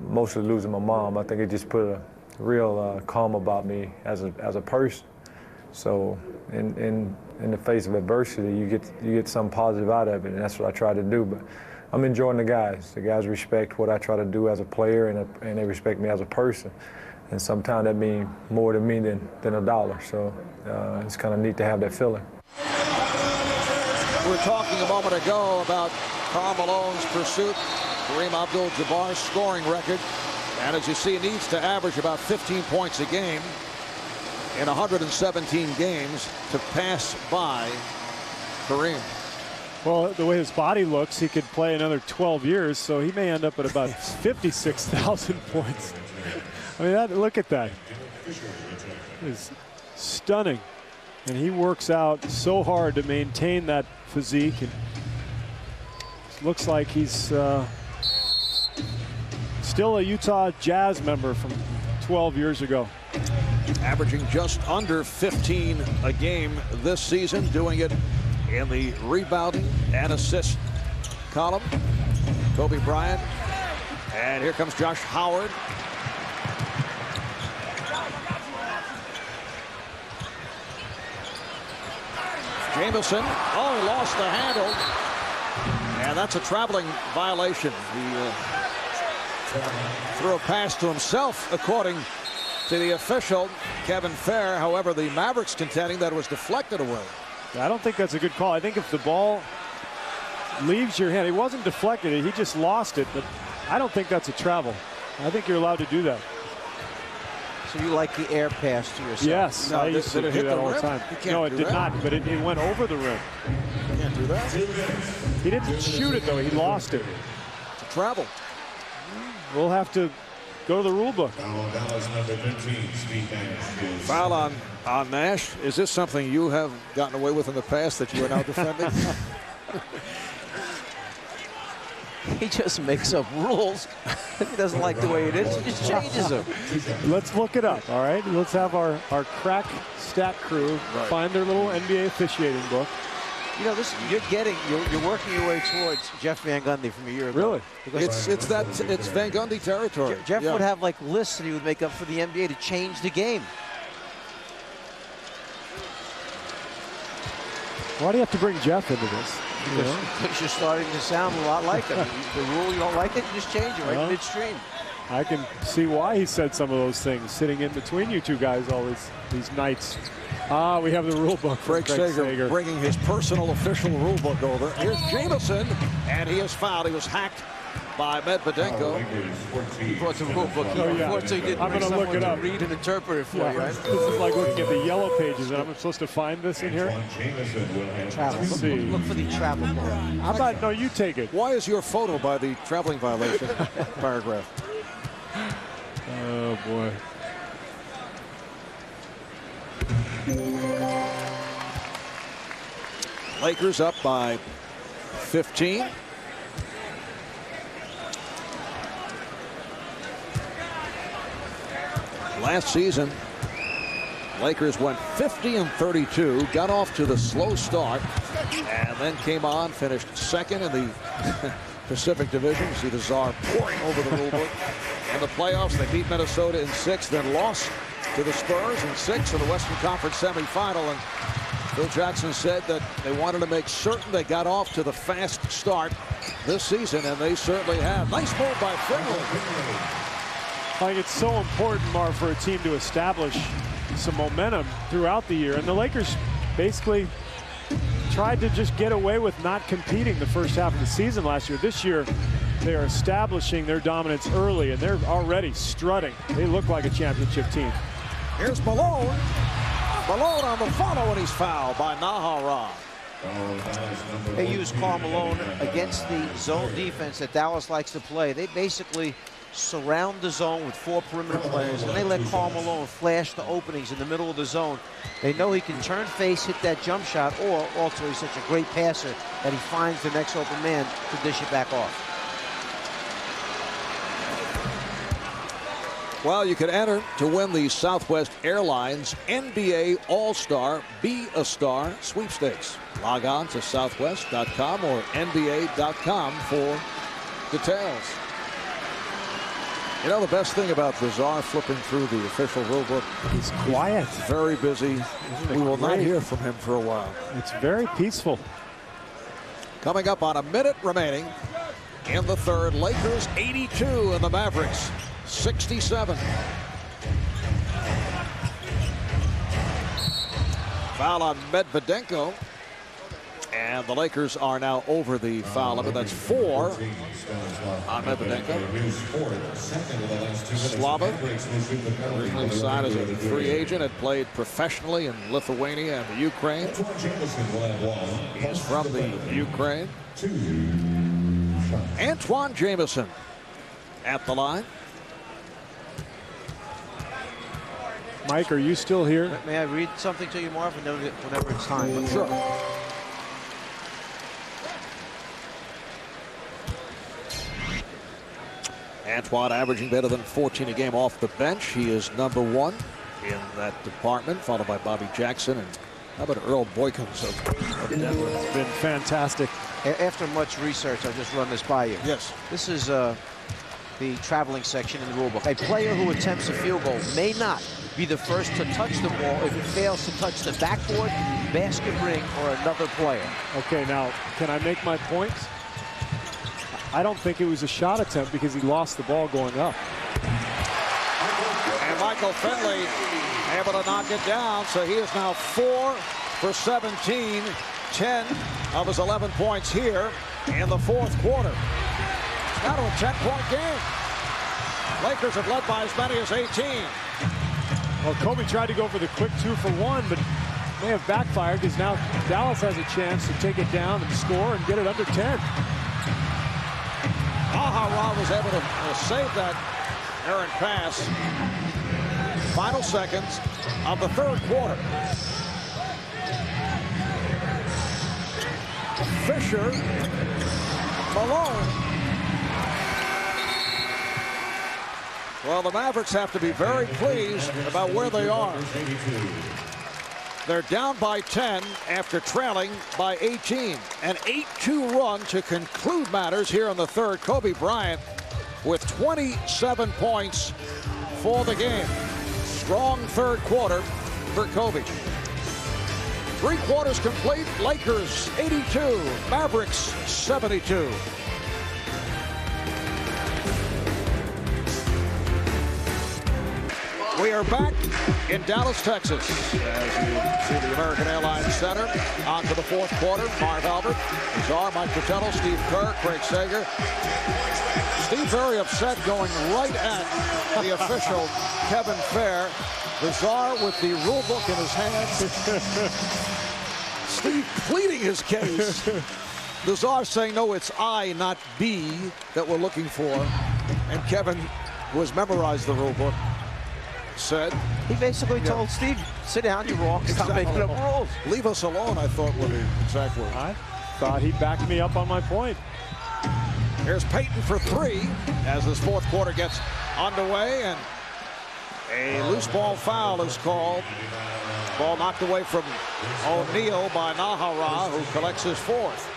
mostly losing my mom, I think it just put real calm about me as a person. So in the face of adversity, you get some positive out of it, and that's what I try to do. But I'm enjoying the guys. The guys respect what I try to do as a player, and they respect me as a person. And sometimes that means more to me than $1. So it's kind of neat to have that feeling. We were talking a moment ago about Karl Malone's pursuit, Kareem Abdul-Jabbar's scoring record. And as you see, he needs to average about 15 points a game in 117 games to pass by Kareem. Well, the way his body looks, he could play another 12 years, so he may end up at about 56,000 points. I mean, look at that. It's stunning. And he works out so hard to maintain that physique. And it looks like he's still a Utah Jazz member from 12 years ago. Averaging just under 15 a game this season, doing it in the rebounding and assist column. Kobe Bryant. And here comes Josh Howard. Jamison, oh, he lost the handle. And that's a traveling violation. He threw a pass to himself, according to the official, Kevin Fair. However, the Mavericks contending that it was deflected away. I don't think that's a good call. I think if the ball leaves your hand, it wasn't deflected, he just lost it, but I don't think that's a travel. I think you're allowed to do that. So you like the air pass to yourself? Yes, I used to do that all the time. No, it did not, but it went over the rim. You can't do that. He didn't shoot it, though. He lost it. It's a travel. We'll have to go to the rule book. Dallas number 13, Steve Nash. Foul on Nash. Is this something you have gotten away with in the past that you are now defending? He just makes up rules. If he doesn't like the way it is, he just changes them. Let's look it up, all right? Let's have our crack stat crew find their little NBA officiating book. You know, this you're working your way towards Jeff Van Gundy from a year ago. Really? It's Van Gundy territory. Jeff would have like lists that he would make up for the NBA to change the game. Why do you have to bring Jeff into this? Because you're starting to sound a lot like him. The rule, you don't like it, you just change it right midstream. I can see why he said some of those things, sitting in between you two guys all these nights. We have the rule book. Craig Sager bringing his personal official rule book over. Here's Jamison, and he is fouled. He was hacked by Medvedenko. He brought the rule book. I'm going to look it up. Read and interpret it for you. Right? This is like looking at the yellow pages, and I'm supposed to find this in here. Let's see. Look for the travel ball. How about no? You take it. Why is your photo by the traveling violation paragraph? Oh boy. Lakers up by 15. Last season, Lakers went 50-32, got off to the slow start, and then came on, finished second in the Pacific Division. You see the czar pouring over the rule book. In the playoffs, they beat Minnesota in 6, then lost to the Spurs in 6 in the Western Conference semifinal. And Phil Jackson said that they wanted to make certain they got off to the fast start this season, and they certainly have. Nice move by Finley. I think it's so important, Marv, for a team to establish some momentum throughout the year. And the Lakers basically tried to just get away with not competing the first half of the season last year. This year, they are establishing their dominance early, and they're already strutting. They look like a championship team. Here's Malone. Malone on the follow, and he's fouled by Nahara. They use Karl Malone against the zone defense that Dallas likes to play. They basically surround the zone with 4 perimeter players, and they let Karl Malone flash the openings in the middle of the zone. They know he can turn face, hit that jump shot, or also he's such a great passer that he finds the next open man to dish it back off. Well, you can enter to win the Southwest Airlines NBA All-Star Be a Star sweepstakes. Log on to southwest.com or nba.com for details. You know, the best thing about Lazar flipping through the official rule book, he's quiet. He's very busy. We will not hear from him for a while. It's very peaceful. Coming up on a minute remaining in the third, Lakers 82 and the Mavericks 67. Foul on Medvedenko. And the Lakers are now over the foul limit. That's 4 on Medvedenko. Slava, originally signed as a free agent, had played professionally in Lithuania and the Ukraine. He's from the Ukraine. Antoine Jamison at the line. Mike, are you still here? May I read something to you, Marv, whenever it's time? Sure. Antoine averaging better than 14 a game off the bench. He is #1 in that department, followed by Bobby Jackson and how about Earl Boykins of Denver. It's been fantastic. After much research, I'll just run this by you. Yes. This is the traveling section in the rulebook. A player who attempts a field goal may not be the first to touch the ball if it fails to touch the backboard, basket ring, or another player. Okay, now, can I make my point? I don't think it was a shot attempt because he lost the ball going up. And Michael Finley able to knock it down, so he is now 4 for 17, 10 of his 11 points here in the fourth quarter. It's now to a 10-point game. Lakers have led by as many as 18. Well, Kobe tried to go for the quick 2-for-1, but may have backfired because now Dallas has a chance to take it down and score and get it under 10. Aha was able to save that errant pass. Final seconds of the third quarter. Fisher, Malone. Well, the Mavericks have to be very pleased about where they are. They're down by 10 after trailing by 18. An 8-2 run to conclude matters here in the third. Kobe Bryant with 27 points for the game. Strong third quarter for Kobe. 3 quarters complete. Lakers 82, Mavericks 72. We are back in Dallas, Texas, as you see the American Airlines Center. On to the fourth quarter. Marv Albert, Czar, Mike Fratello, Steve Kerr, Craig Sager. Steve very upset, going right at the official, Kevin Fair. The Czar with the rule book in his hand. Steve pleading his case. The Czar saying, no, it's I, not B, that we're looking for. And Kevin, who has memorized the rule book, said he basically told Steve, sit down, you're wrong, stop making up rules. Leave us alone, I thought were the exact words. I thought he backed me up on my point. Here's Payton for 3 as this fourth quarter gets underway, and a loose ball foul is called. Ball knocked away from O'Neal by Nahara, who collects his fourth.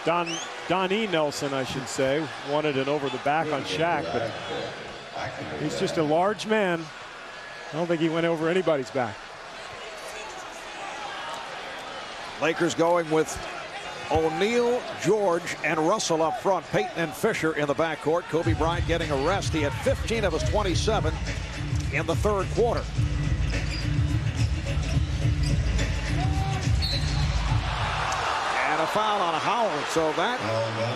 Donnie Nelson, I should say, wanted an over the back on Shaq, but he's just a large man. I don't think he went over anybody's back. Lakers going with O'Neal, George, and Russell up front. Payton and Fisher in the backcourt. Kobe Bryant getting a rest. He had 15 of his 27 in the third quarter. And a foul on Howard. So that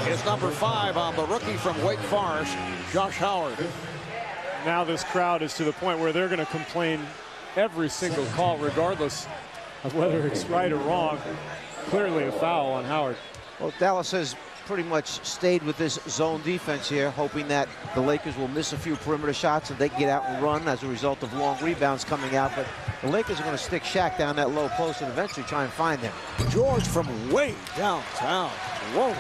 is number 5 on the rookie from Wake Forest, Josh Howard. Now this crowd is to the point where they're going to complain every single call, regardless of whether it's right or wrong. Clearly a foul on Howard. Well, Dallas has pretty much stayed with this zone defense here, hoping that the Lakers will miss a few perimeter shots and they can get out and run as a result of long rebounds coming out. But the Lakers are going to stick Shaq down that low post and eventually try and find him. George from way downtown. Whoa.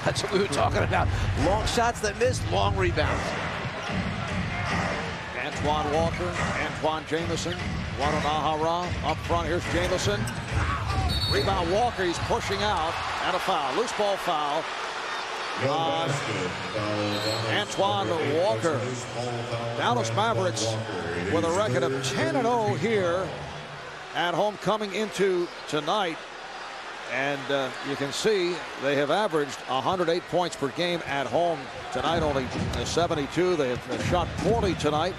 That's what we were talking about. Long shots that missed, long rebounds. Antoine Walker, Antoine Jamison, Guadalajara up front. Here's Jamison. Rebound Walker, he's pushing out, and a foul. Loose ball foul on Antoine Walker. Dallas Mavericks with a record of 10-0 here at home coming into tonight. And you can see they have averaged 108 points per game at home. Tonight only 72. They have shot poorly tonight.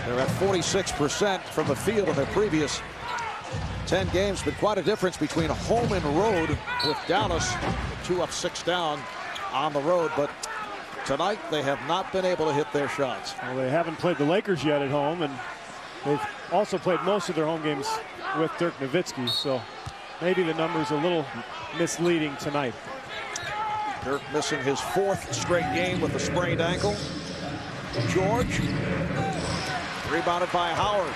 They're at 46% from the field in their previous 10 games. But quite a difference between home and road with Dallas 2 up 6 down on the road. But tonight they have not been able to hit their shots. Well, they haven't played the Lakers yet at home, and they've also played most of their home games with Dirk Nowitzki. So maybe the number's a little misleading tonight. Dirk missing his 4th straight game with a sprained ankle. George, rebounded by Howard.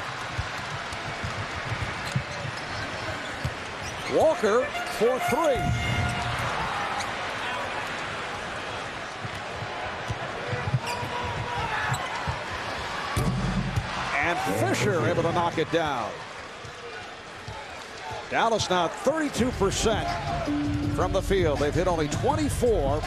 Walker for 3. And Fisher able to knock it down. Dallas now 32% from the field. They've hit only 24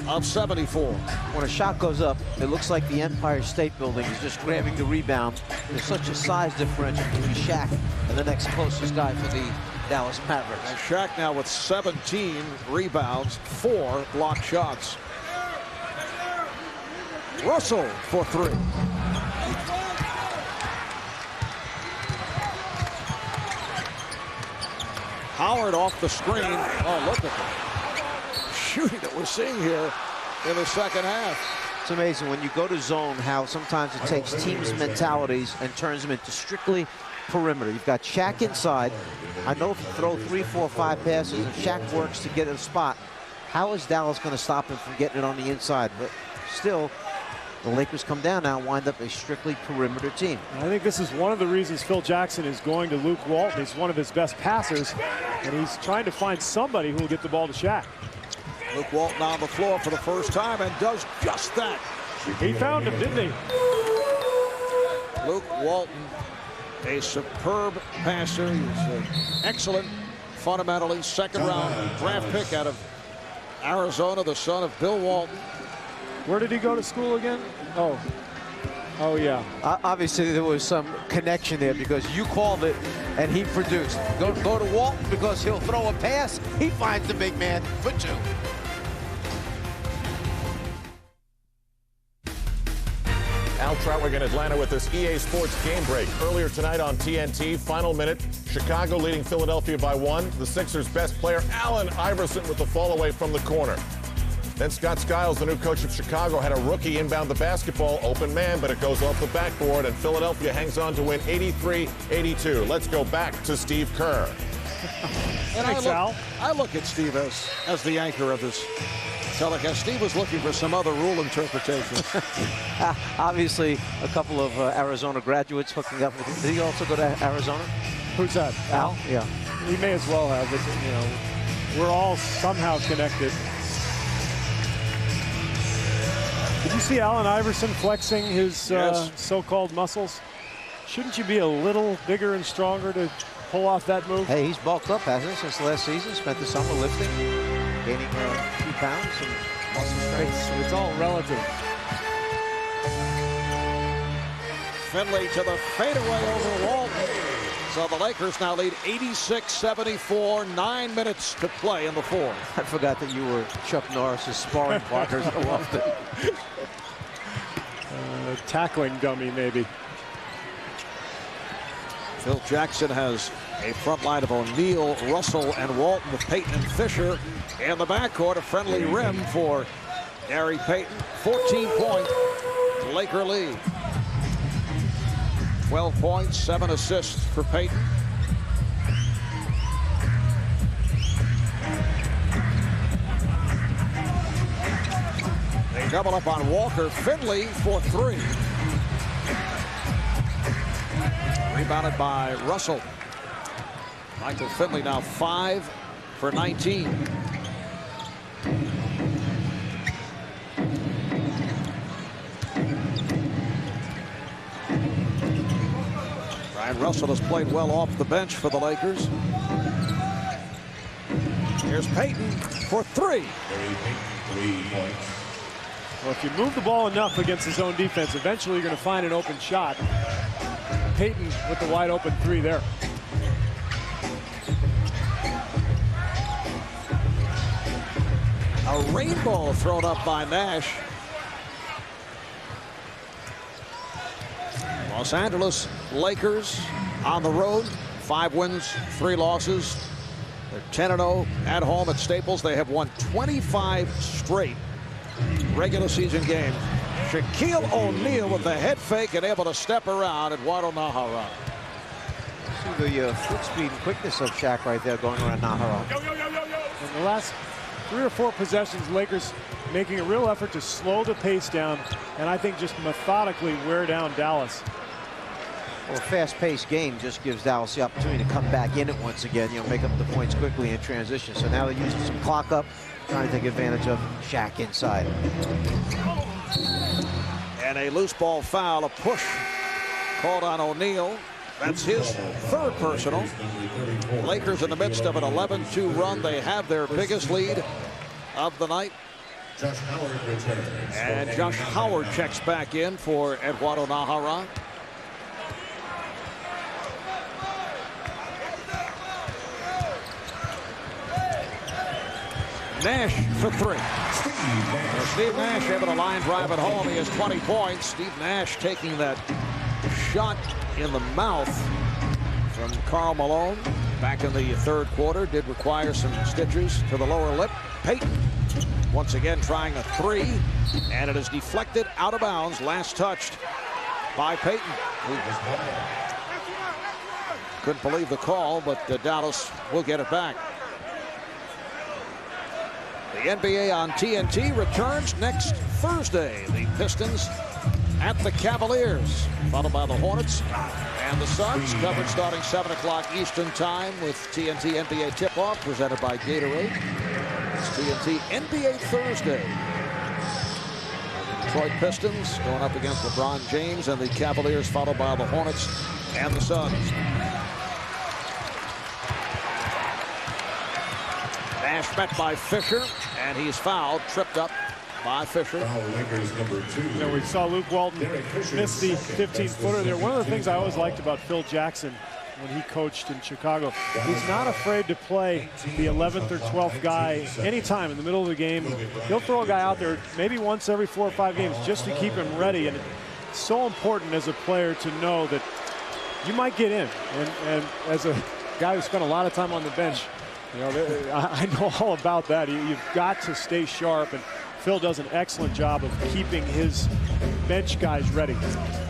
of 74. When a shot goes up, it looks like the Empire State Building is just grabbing the rebound. There's such a size differential between Shaq and the next closest guy for the Dallas Mavericks. And Shaq now with 17 rebounds, 4 blocked shots. Russell for 3. Howard off the screen. Oh, look at the shooting that we're seeing here in the second half. It's amazing when you go to zone how sometimes it takes teams' mentalities and turns them into strictly perimeter. You've got Shaq inside. I know if you throw 3, 4, 5 passes and Shaq works to get a spot, how is Dallas going to stop him from getting it on the inside? But still, the Lakers come down now and wind up a strictly perimeter team. I think this is one of the reasons Phil Jackson is going to Luke Walton. He's one of his best passers, and he's trying to find somebody who will get the ball to Shaq. Luke Walton on the floor for the first time and does just that. He found him, didn't he? Luke Walton, a superb passer. He's excellent fundamentally. Second-round draft pick out of Arizona, the son of Bill Walton. Where did he go to school again? Oh, yeah. Obviously, there was some connection there because you called it and he produced. Go to Walton because he'll throw a pass. He finds the big man for 2. Al Trautwig in Atlanta with this EA Sports game break. Earlier tonight on TNT, final minute, Chicago leading Philadelphia by 1. The Sixers' best player, Allen Iverson, with the fall away from the corner. Then Scott Skiles, the new coach of Chicago, had a rookie inbound the basketball, open man, but it goes off the backboard, and Philadelphia hangs on to win 83-82. Let's go back to Steve Kerr. And I look at Steve as the anchor of this telecast. Steve was looking for some other rule interpretations. Obviously, a couple of Arizona graduates hooking up with him. Did he also go to Arizona? Who's that? Al? Yeah. He may as well have. You know, we're all somehow connected. Did you see Allen Iverson flexing his so-called muscles? Shouldn't you be a little bigger and stronger to pull off that move? Hey, he's bulked up, hasn't he, since last season? Spent the summer lifting, gaining a few pounds and muscle strength. It's all relative. Finley to the fadeaway over Walton. So the Lakers now lead 86-74, 9 minutes to play in the 4th. I forgot that you were Chuck Norris's sparring partner so often. Tackling dummy, maybe. Phil Jackson has a front line of O'Neal, Russell, and Walton with Payton and Fisher in the backcourt. A friendly rim for Gary Payton. 14-point Laker lead. 12 points, 7 assists for Payton. They double up on Walker. Finley for 3. Rebounded by Russell. Michael Finley now 5 for 19. Brian Russell has played well off the bench for the Lakers. Here's Payton for 3. 3 points. Well, if you move the ball enough against his own defense, eventually you're going to find an open shot. Payton with the wide open 3 there. A rainbow thrown up by Nash. Los Angeles Lakers on the road, 5 wins, 3 losses. They're 10-0 at home at Staples. They have won 25 straight regular season games. Shaquille O'Neal with the head fake and able to step around at Guadalajara. See the foot speed and quickness of Shaq right there going around Nahara. In the last 3 or 4 possessions, Lakers making a real effort to slow the pace down and I think just methodically wear down Dallas. Well, a fast-paced game just gives Dallas the opportunity to come back in it once again, you know, make up the points quickly in transition. So now they're using some clock up, trying to take advantage of Shaq inside. And a loose ball foul, a push called on O'Neal. That's his 3rd personal. Lakers in the midst of an 11-2 run. They have their biggest lead of the night. And Josh Howard checks back in for Eduardo Nahara. Nash for 3. Steve Nash able to line drive it home. He has 20 points. Steve Nash taking that shot in the mouth from Karl Malone back in the 3rd quarter. Did require some stitches to the lower lip. Payton once again trying a 3, and it is deflected out of bounds. Last touched by Payton. Couldn't believe the call, but Dallas will get it back. The NBA on TNT returns next Thursday. The Pistons at the Cavaliers, followed by the Hornets and the Suns. Coverage starting 7 o'clock Eastern time with TNT NBA tip-off presented by Gatorade. It's TNT NBA Thursday. The Detroit Pistons going up against LeBron James and the Cavaliers, followed by the Hornets and the Suns. Nash met by Fisher, and he's fouled, tripped up by Fisher. You know, we saw Luke Walton miss the 15-footer there. One of the things I always liked about Phil Jackson when he coached in Chicago, he's not afraid to play the 11th or 12th guy anytime in the middle of the game. He'll throw a guy out there maybe once every 4 or 5 games just to keep him ready. And it's so important as a player to know that you might get in. And as a guy who spent a lot of time on the bench, you know, I know all about that. You've got to stay sharp, and Phil does an excellent job of keeping his bench guys ready.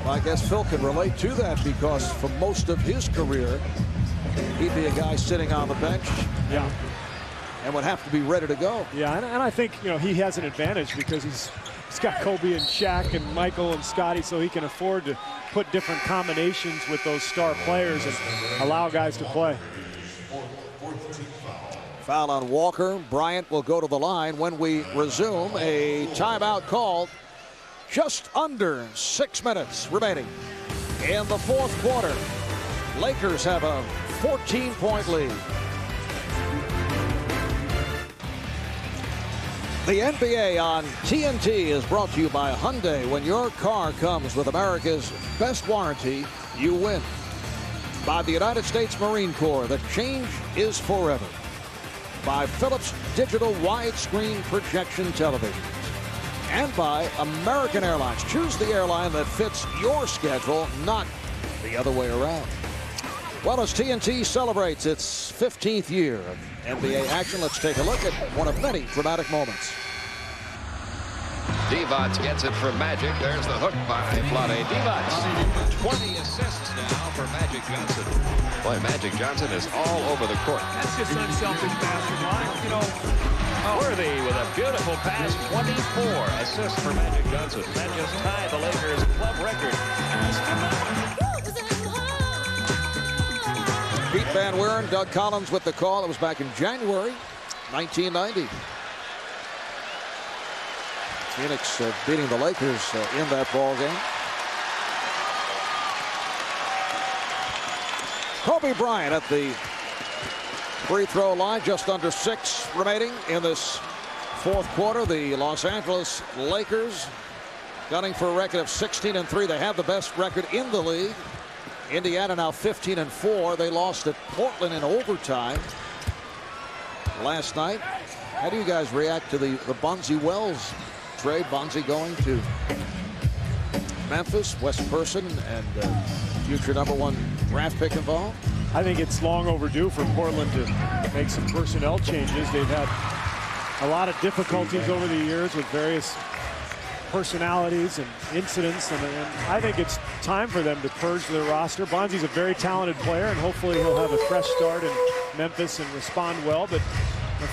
Well, I guess Phil can relate to that because for most of his career, he'd be a guy sitting on the bench. Yeah. And would have to be ready to go. Yeah, and I think, you know, he has an advantage because he's got Kobe and Shaq and Michael and Scotty, so he can afford to put different combinations with those star players and allow guys to play. Foul on Walker. Bryant will go to the line when we resume. A timeout called. Just under 6 minutes remaining in the 4th quarter. Lakers have a 14-point lead. The NBA on TNT is brought to you by Hyundai. When your car comes with America's best warranty, you win. By the United States Marine Corps, the change is forever. By Philips Digital Widescreen Projection Television. And by American Airlines. Choose the airline that fits your schedule, not the other way around. Well, as TNT celebrates its 15th year of NBA action, let's take a look at one of many dramatic moments. Divac gets it from Magic. There's the hook by Vlade Divac. 20 assists now for Magic Johnson. Boy, Magic Johnson is all over the court. That's just unselfish basketball. You know, Worthy with a beautiful pass. 24 assists for Magic Johnson. That just tied the Lakers club record. Pete Van Wieren, Doug Collins with the call. It was back in January 1990. Phoenix beating the Lakers in that ball game. Kobe Bryant at the free throw line, just under 6 remaining in this fourth quarter, the Los Angeles Lakers gunning for a record of 16-3. They have the best record in the league. Indiana now 15-4. They lost at Portland in overtime last night. How do you guys react to the Bonzi Wells trade? Bonzi going to Memphis, Wes Person, and future #1 draft pick involved? I think it's long overdue for Portland to make some personnel changes. They've had a lot of difficulties over the years with various personalities and incidents, and I think it's time for them to purge their roster. Bonzi's a very talented player, and hopefully he'll have a fresh start in Memphis and respond well, but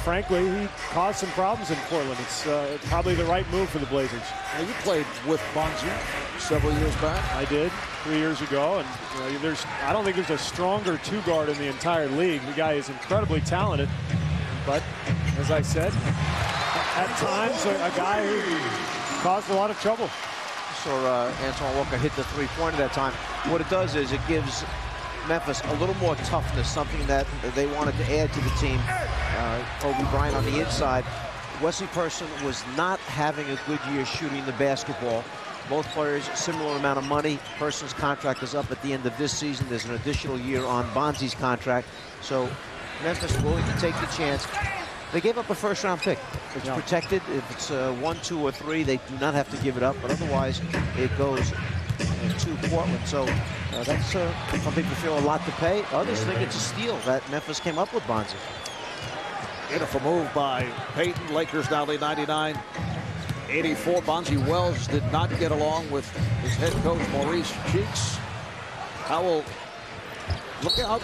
frankly, he caused some problems in Portland. It's probably the right move for the Blazers. Now, you played with Bonzi several years back. I did 3 years ago, and I don't think there's a stronger two-guard in the entire league. The guy is incredibly talented, but as I said, at times a guy who caused a lot of trouble. Saw Antoine Walker hit the three-pointer that time. What it does is it gives Memphis a little more toughness, something that they wanted to add to the team. Kobe Bryant on the inside. Wesley Person was not having a good year shooting the basketball. Both players, similar amount of money. Person's contract is up at the end of this season. There's an additional year on Bonzi's contract. So Memphis willing to take the chance. They gave up a first-round pick. It's protected. If it's 1, 2, or 3, they do not have to give it up. But otherwise, it goes to Portland. So that's some people feel a lot to pay. Others think it's a steal that Memphis came up with Bonzi. Beautiful move by Payton. Lakers now lead 99-84. Bonzi Wells did not get along with his head coach Maurice Cheeks. Howell, look out.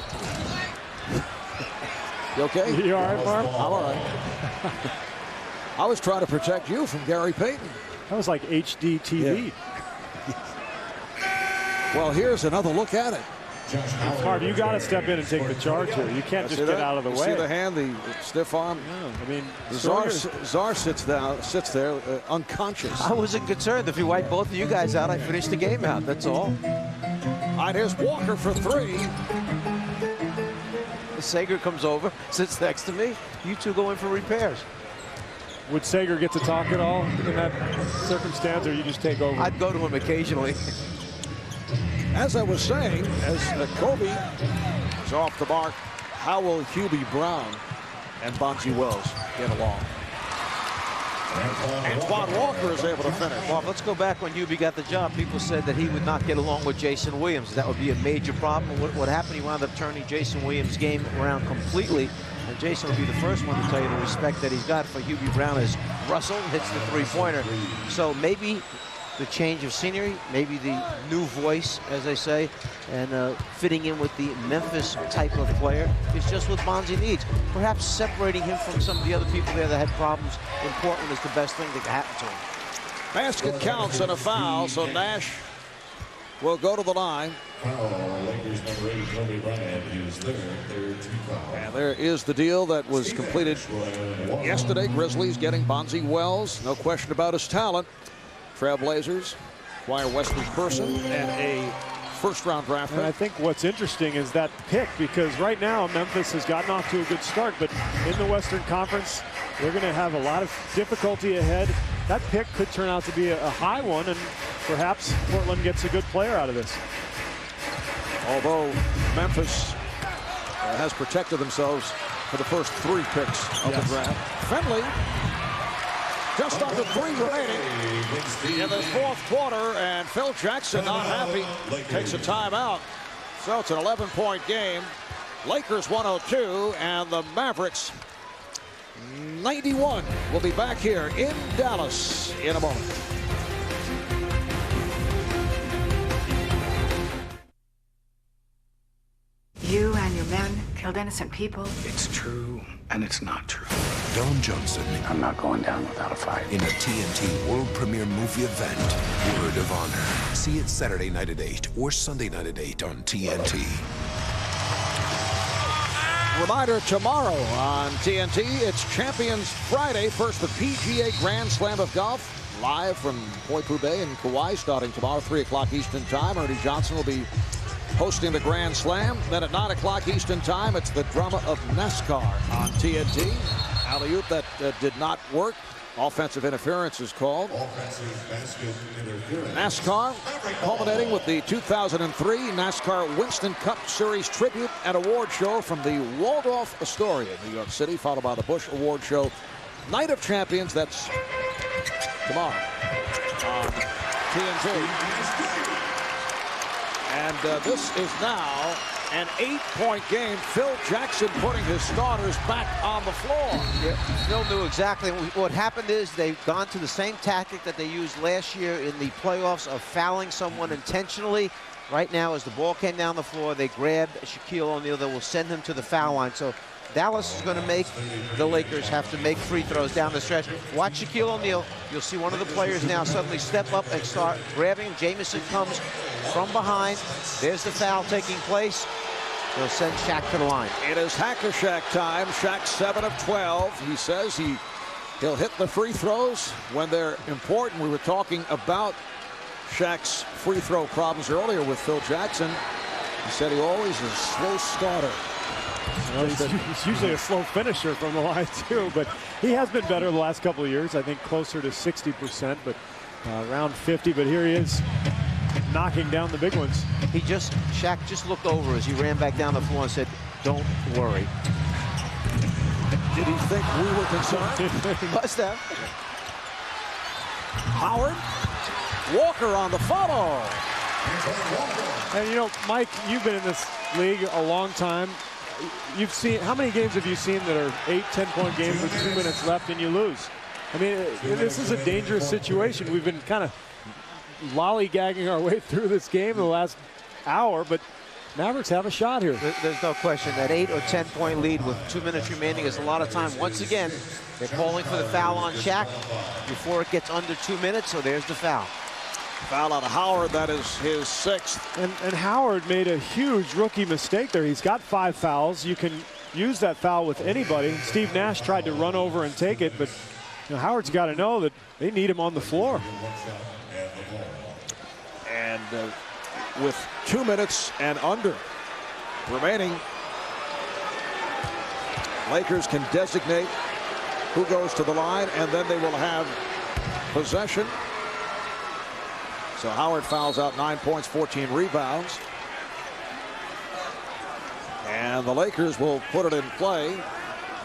You okay? You all right, Marv? I'm all right. I was trying to protect you from Gary Payton. That was like HD TV. Yeah. Well, here's another look at it. Marv, you got to step in and take the charge here. You can't just get out of the way. See the hand, the stiff arm? Yeah, I mean, Czar sits there unconscious. I wasn't concerned. If you wipe both of you guys out, I finished the game out. That's all. All right, here's Walker for 3. Sager comes over, sits next to me. You two go in for repairs. Would Sager get to talk at all in that circumstance, or you just take over? I'd go to him occasionally. As I was saying, as Kobe is off the mark, how will Hubie Brown and Bonzi Wells get along? Antoine Walker is able to finish. Well, let's go back when Hubie got the job. People said that he would not get along with Jason Williams. That would be a major problem. What happened, he wound up turning Jason Williams' game around completely. And Jason will be the first one to tell you the respect that he's got for Hubie Brown as Russell hits the three-pointer. So maybe the change of scenery, maybe the new voice, as they say, and fitting in with the Memphis type of player is just what Bonzi needs. Perhaps separating him from some of the other people there that had problems in Portland is the best thing that could happen to him. Basket counts and a foul, so Nash will go to the line. And there is the deal that was completed yesterday. Grizzlies getting Bonzi Wells. No question about his talent. Trailblazers acquire Wesley Person and a first-round draft pick. And I think what's interesting is that pick, because right now Memphis has gotten off to a good start, but in the Western Conference, they're going to have a lot of difficulty ahead. That pick could turn out to be a high one, and perhaps Portland gets a good player out of this. Although Memphis has protected themselves for the first 3 picks of the draft. Finley, just under 3 remaining in the fourth quarter, and Phil Jackson not happy, takes a timeout. So it's an 11-point game. Lakers 102 and the Mavericks 91. We'll be back here in Dallas in a moment. You and your men killed innocent people. It's true, and it's not true. Don Johnson. I'm not going down without a fight. In a TNT world premiere movie event, Word of Honor. See it Saturday night at 8 or Sunday night at 8 on TNT. Reminder, tomorrow on TNT, it's Champions Friday. First, the PGA Grand Slam of Golf. Live from Poipu Bay in Kauai, starting tomorrow, 3 o'clock Eastern Time. Ernie Johnson will be hosting the Grand Slam. Then at 9 o'clock Eastern Time, it's the drama of NASCAR on TNT. Alley-oop that did not work. Offensive interference is called. NASCAR culminating with the 2003 NASCAR Winston Cup Series Tribute and Award Show from the Waldorf Astoria, New York City, followed by the Busch Award Show. Night of Champions, that's tomorrow on TNT. And this is now an 8-point game. Phil Jackson putting his starters back on the floor. Yeah, Phil knew exactly what happened. Is they've gone to the same tactic that they used last year in the playoffs of fouling someone intentionally. Right now, as the ball came down the floor, they grabbed Shaquille O'Neal that will send him to the foul line. So Dallas is going to make the Lakers have to make free throws down the stretch. Watch Shaquille O'Neal. You'll see one of the players now suddenly step up and start grabbing him. Jamison comes from behind. There's the foul taking place. They'll send Shaq to the line. It is Hacker Shaq time. Shaq 7 of 12. He says he'll hit the free throws when they're important. We were talking about Shaq's free throw problems earlier with Phil Jackson. He said he always is a slow starter. Well, he's usually a slow finisher from the line too, but he has been better the last couple of years. I think closer to 60%, but around 50. But here he is, knocking down the big ones. Shaq just looked over as he ran back down the floor and said, "Don't worry." Did he think we were concerned? He must have. Howard, Walker on the follow. And you know, Mike, you've been in this league a long time. You've seen, how many games have you seen that are 8-10-point games with 2 minutes left and you lose? I mean, this is a dangerous situation. We've been kind of lollygagging our way through this game the last hour, but Mavericks have a shot here. There's no question that 8 or 10-point lead with 2 minutes remaining is a lot of time. Once again, they're calling for the foul on Shaq before it gets under 2 minutes, so there's the foul. Foul on Howard, that is his 6th. And Howard made a huge rookie mistake there. He's got 5 fouls. You can use that foul with anybody. Steve Nash tried to run over and take it, but you know, Howard's got to know that they need him on the floor. And with 2 minutes and under remaining, Lakers can designate who goes to the line, and then they will have possession. So Howard fouls out 9 points, 14 rebounds. And the Lakers will put it in play.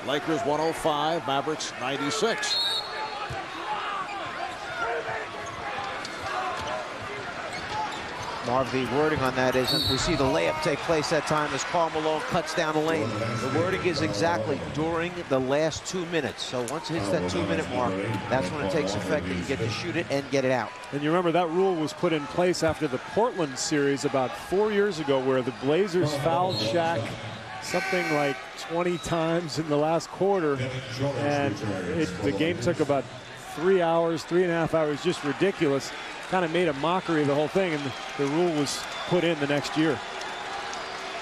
Lakers 105, Mavericks 96. Marv, the wording on that is, we see the layup take place that time as Karl Malone cuts down the lane. The wording is exactly during the last 2 minutes. So once it hits that 2-minute mark, that's when it takes effect and you get to shoot it and get it out. And you remember that rule was put in place after the Portland series about 4 years ago, where the Blazers fouled Shaq something like 20 times in the last quarter. And the game took about 3 hours, 3.5 hours, just ridiculous. Kind of made a mockery of the whole thing, and the rule was put in the next year.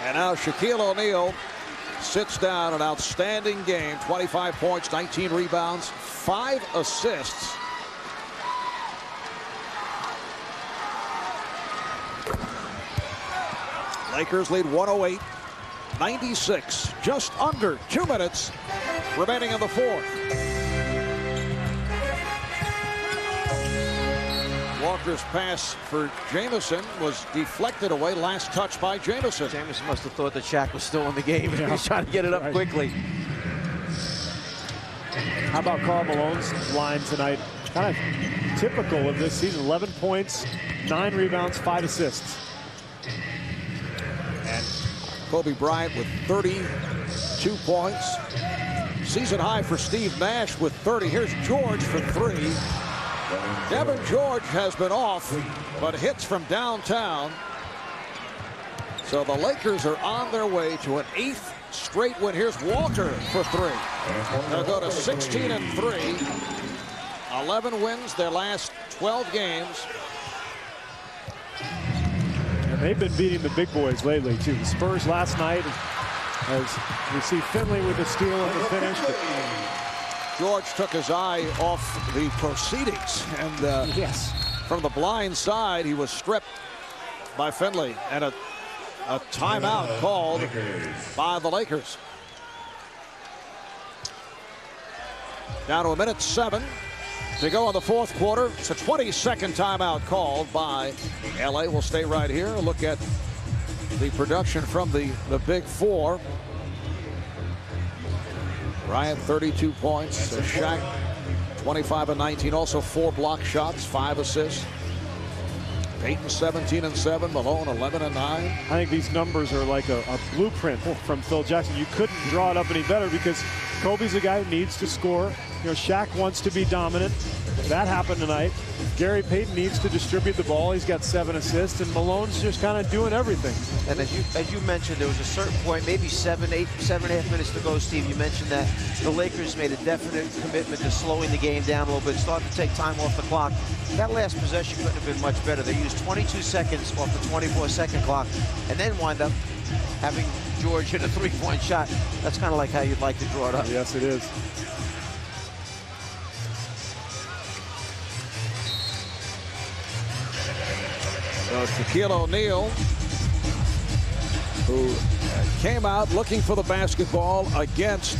And now Shaquille O'Neal sits down. An outstanding game, 25 points, 19 rebounds, 5 assists. Lakers lead 108-96, just under 2 minutes remaining in the fourth. Walker's pass for Jamison was deflected away. Last touch by Jamison. Jamison must have thought that Shaq was still in the game. He was trying to get it up quickly. How about Karl Malone's line tonight? Kind of typical of this season. 11 points, 9 rebounds, 5 assists. And Kobe Bryant with 32 points. Season high for Steve Nash with 30. Here's George for 3. Devean George has been off, but hits from downtown. So the Lakers are on their way to an 8th straight win. Here's Walker for 3. They'll go to 16-3. 11 wins their last 12 games. And they've been beating the big boys lately, too. The Spurs last night, as we see Finley with the steal and the finish. George took his eye off the proceedings, and yes, from the blind side, he was stripped by Finley, and a timeout called by the Lakers. Down to 1:07 to go in the fourth quarter. It's a 20-second timeout called by LA. We'll stay right here and look at the production from the Big Four. Bryant, 32 points. Shaq, 25 and 19. Also 4 block shots, 5 assists. Payton, 17 and 7. Malone, 11 and 9. I think these numbers are like a blueprint from Phil Jackson. You couldn't draw it up any better because Kobe's a guy who needs to score. You know, Shaq wants to be dominant. That happened tonight. Gary Payton needs to distribute the ball. He's got 7 assists, and Malone's just kind of doing everything. And as you mentioned, there was a certain point, maybe 7.5 minutes to go, Steve. You mentioned that the Lakers made a definite commitment to slowing the game down a little bit, starting to take time off the clock. That last possession couldn't have been much better. They used 22 seconds off the 24-second clock, and then wind up having George hit a 3-point shot. That's kind of like how you'd like to draw it up. Yes, it is. So Shaquille O'Neal, who came out looking for the basketball against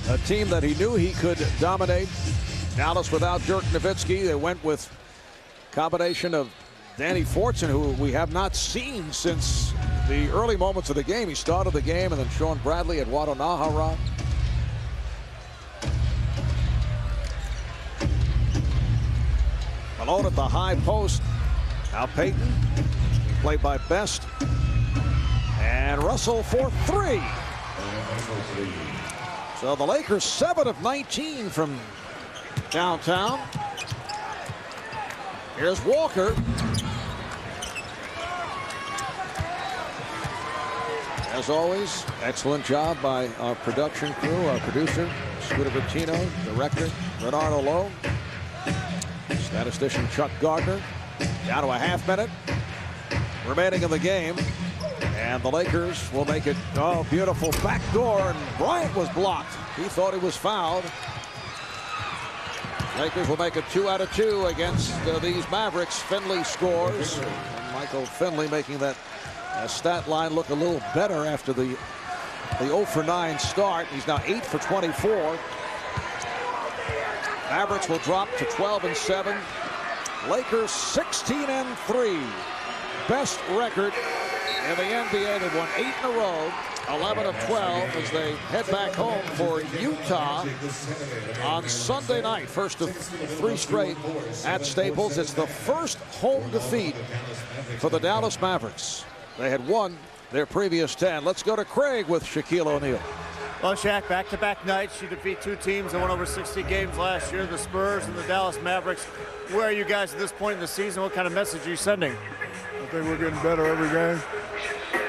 a team that he knew he could dominate. Dallas without Dirk Nowitzki. They went with a combination of Danny Fortson, who we have not seen since the early moments of the game. He started the game, and then Sean Bradley, Eduardo Nahara. Malone at the high post. Now Payton, played by Best, and Russell for 3. So the Lakers 7 of 19 from downtown. Here's Walker. As always, excellent job by our production crew, our producer, Scooter Bettino, director, Renardo Lowe, statistician Chuck Gardner. Down to a half minute remaining in the game, and the Lakers will make it. Oh, beautiful backdoor, and Bryant was blocked. He thought he was fouled. Lakers will make it 2 out of 2 against these Mavericks. Finley scores. And Michael Finley making that stat line look a little better after the 0 for 9 start. He's now 8 for 24. Mavericks will drop to 12 and 7. Lakers 16 and 3. Best record in the NBA. They've won 8 in a row, 11 of 12 as they head back home for Utah on Sunday night. First of 3 straight at Staples. It's the first home defeat for the Dallas Mavericks. They had won their previous 10. Let's go to Craig with Shaquille O'Neal. Well, Shaq, back-to-back nights. You defeat 2 teams that won over 60 games last year, the Spurs and the Dallas Mavericks. Where are you guys at this point in the season? What kind of message are you sending? I think we're getting better every game.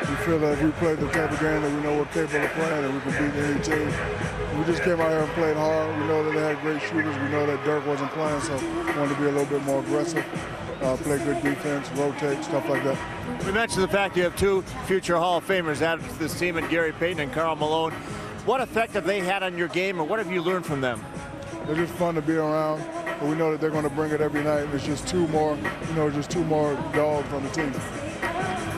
We feel that if we play the type of game that we know we're capable of playing and we can beat any team. We just came out here and played hard. We know that they had great shooters. We know that Dirk wasn't playing, so we wanted to be a little bit more aggressive, play good defense, rotate, stuff like that. We mentioned the fact you have 2 future Hall of Famers added to this team, and Gary Payton and Karl Malone. What effect have they had on your game, or what have you learned from them? They're just fun to be around, but we know that they're going to bring it every night. It's just 2 more, just 2 more dogs on the team.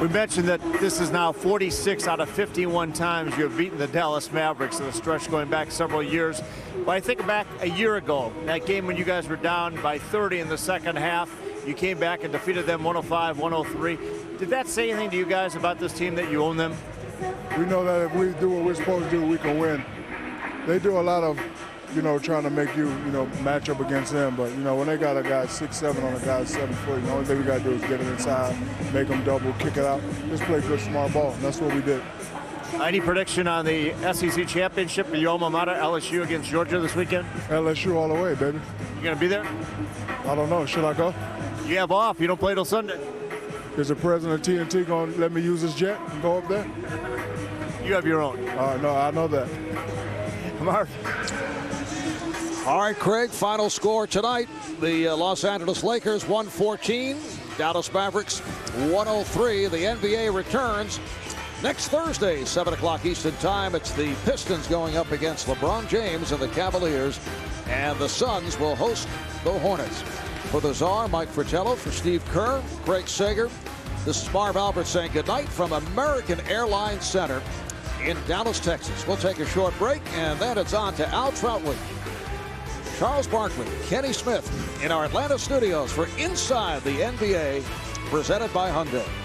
We mentioned that this is now 46 out of 51 times you have beaten the Dallas Mavericks in a stretch going back several years. But I think back a year ago, that game when you guys were down by 30 in the second half, you came back and defeated them 105-103. Did that say anything to you guys about this team that you own them? We know that if we do what we're supposed to do, we can win. They do a lot of, trying to make you, match up against them. But, when they got a guy 6'7" on a guy 7 foot, the only thing we got to do is get it inside, make them double, kick it out. Just play good, smart ball. And that's what we did. Any prediction on the SEC championship for your alma mater, LSU against Georgia this weekend? LSU all the way, baby. You going to be there? I don't know. Should I go? You have off. You don't play till Sunday. Is the president of TNT going to let me use his jet and go up there? You have your own. No, I know that. Marv. All right, Craig, final score tonight. The Los Angeles Lakers 114, Dallas Mavericks 103. The NBA returns next Thursday, 7 o'clock Eastern Time. It's the Pistons going up against LeBron James and the Cavaliers, and the Suns will host the Hornets. For the Czar, Mike Fratello, for Steve Kerr, Craig Sager, this is Marv Albert saying goodnight from American Airlines Center in Dallas, Texas. We'll take a short break, and then it's on to Al Troutwig. Charles Barkley, Kenny Smith in our Atlanta studios for Inside the NBA, presented by Hyundai.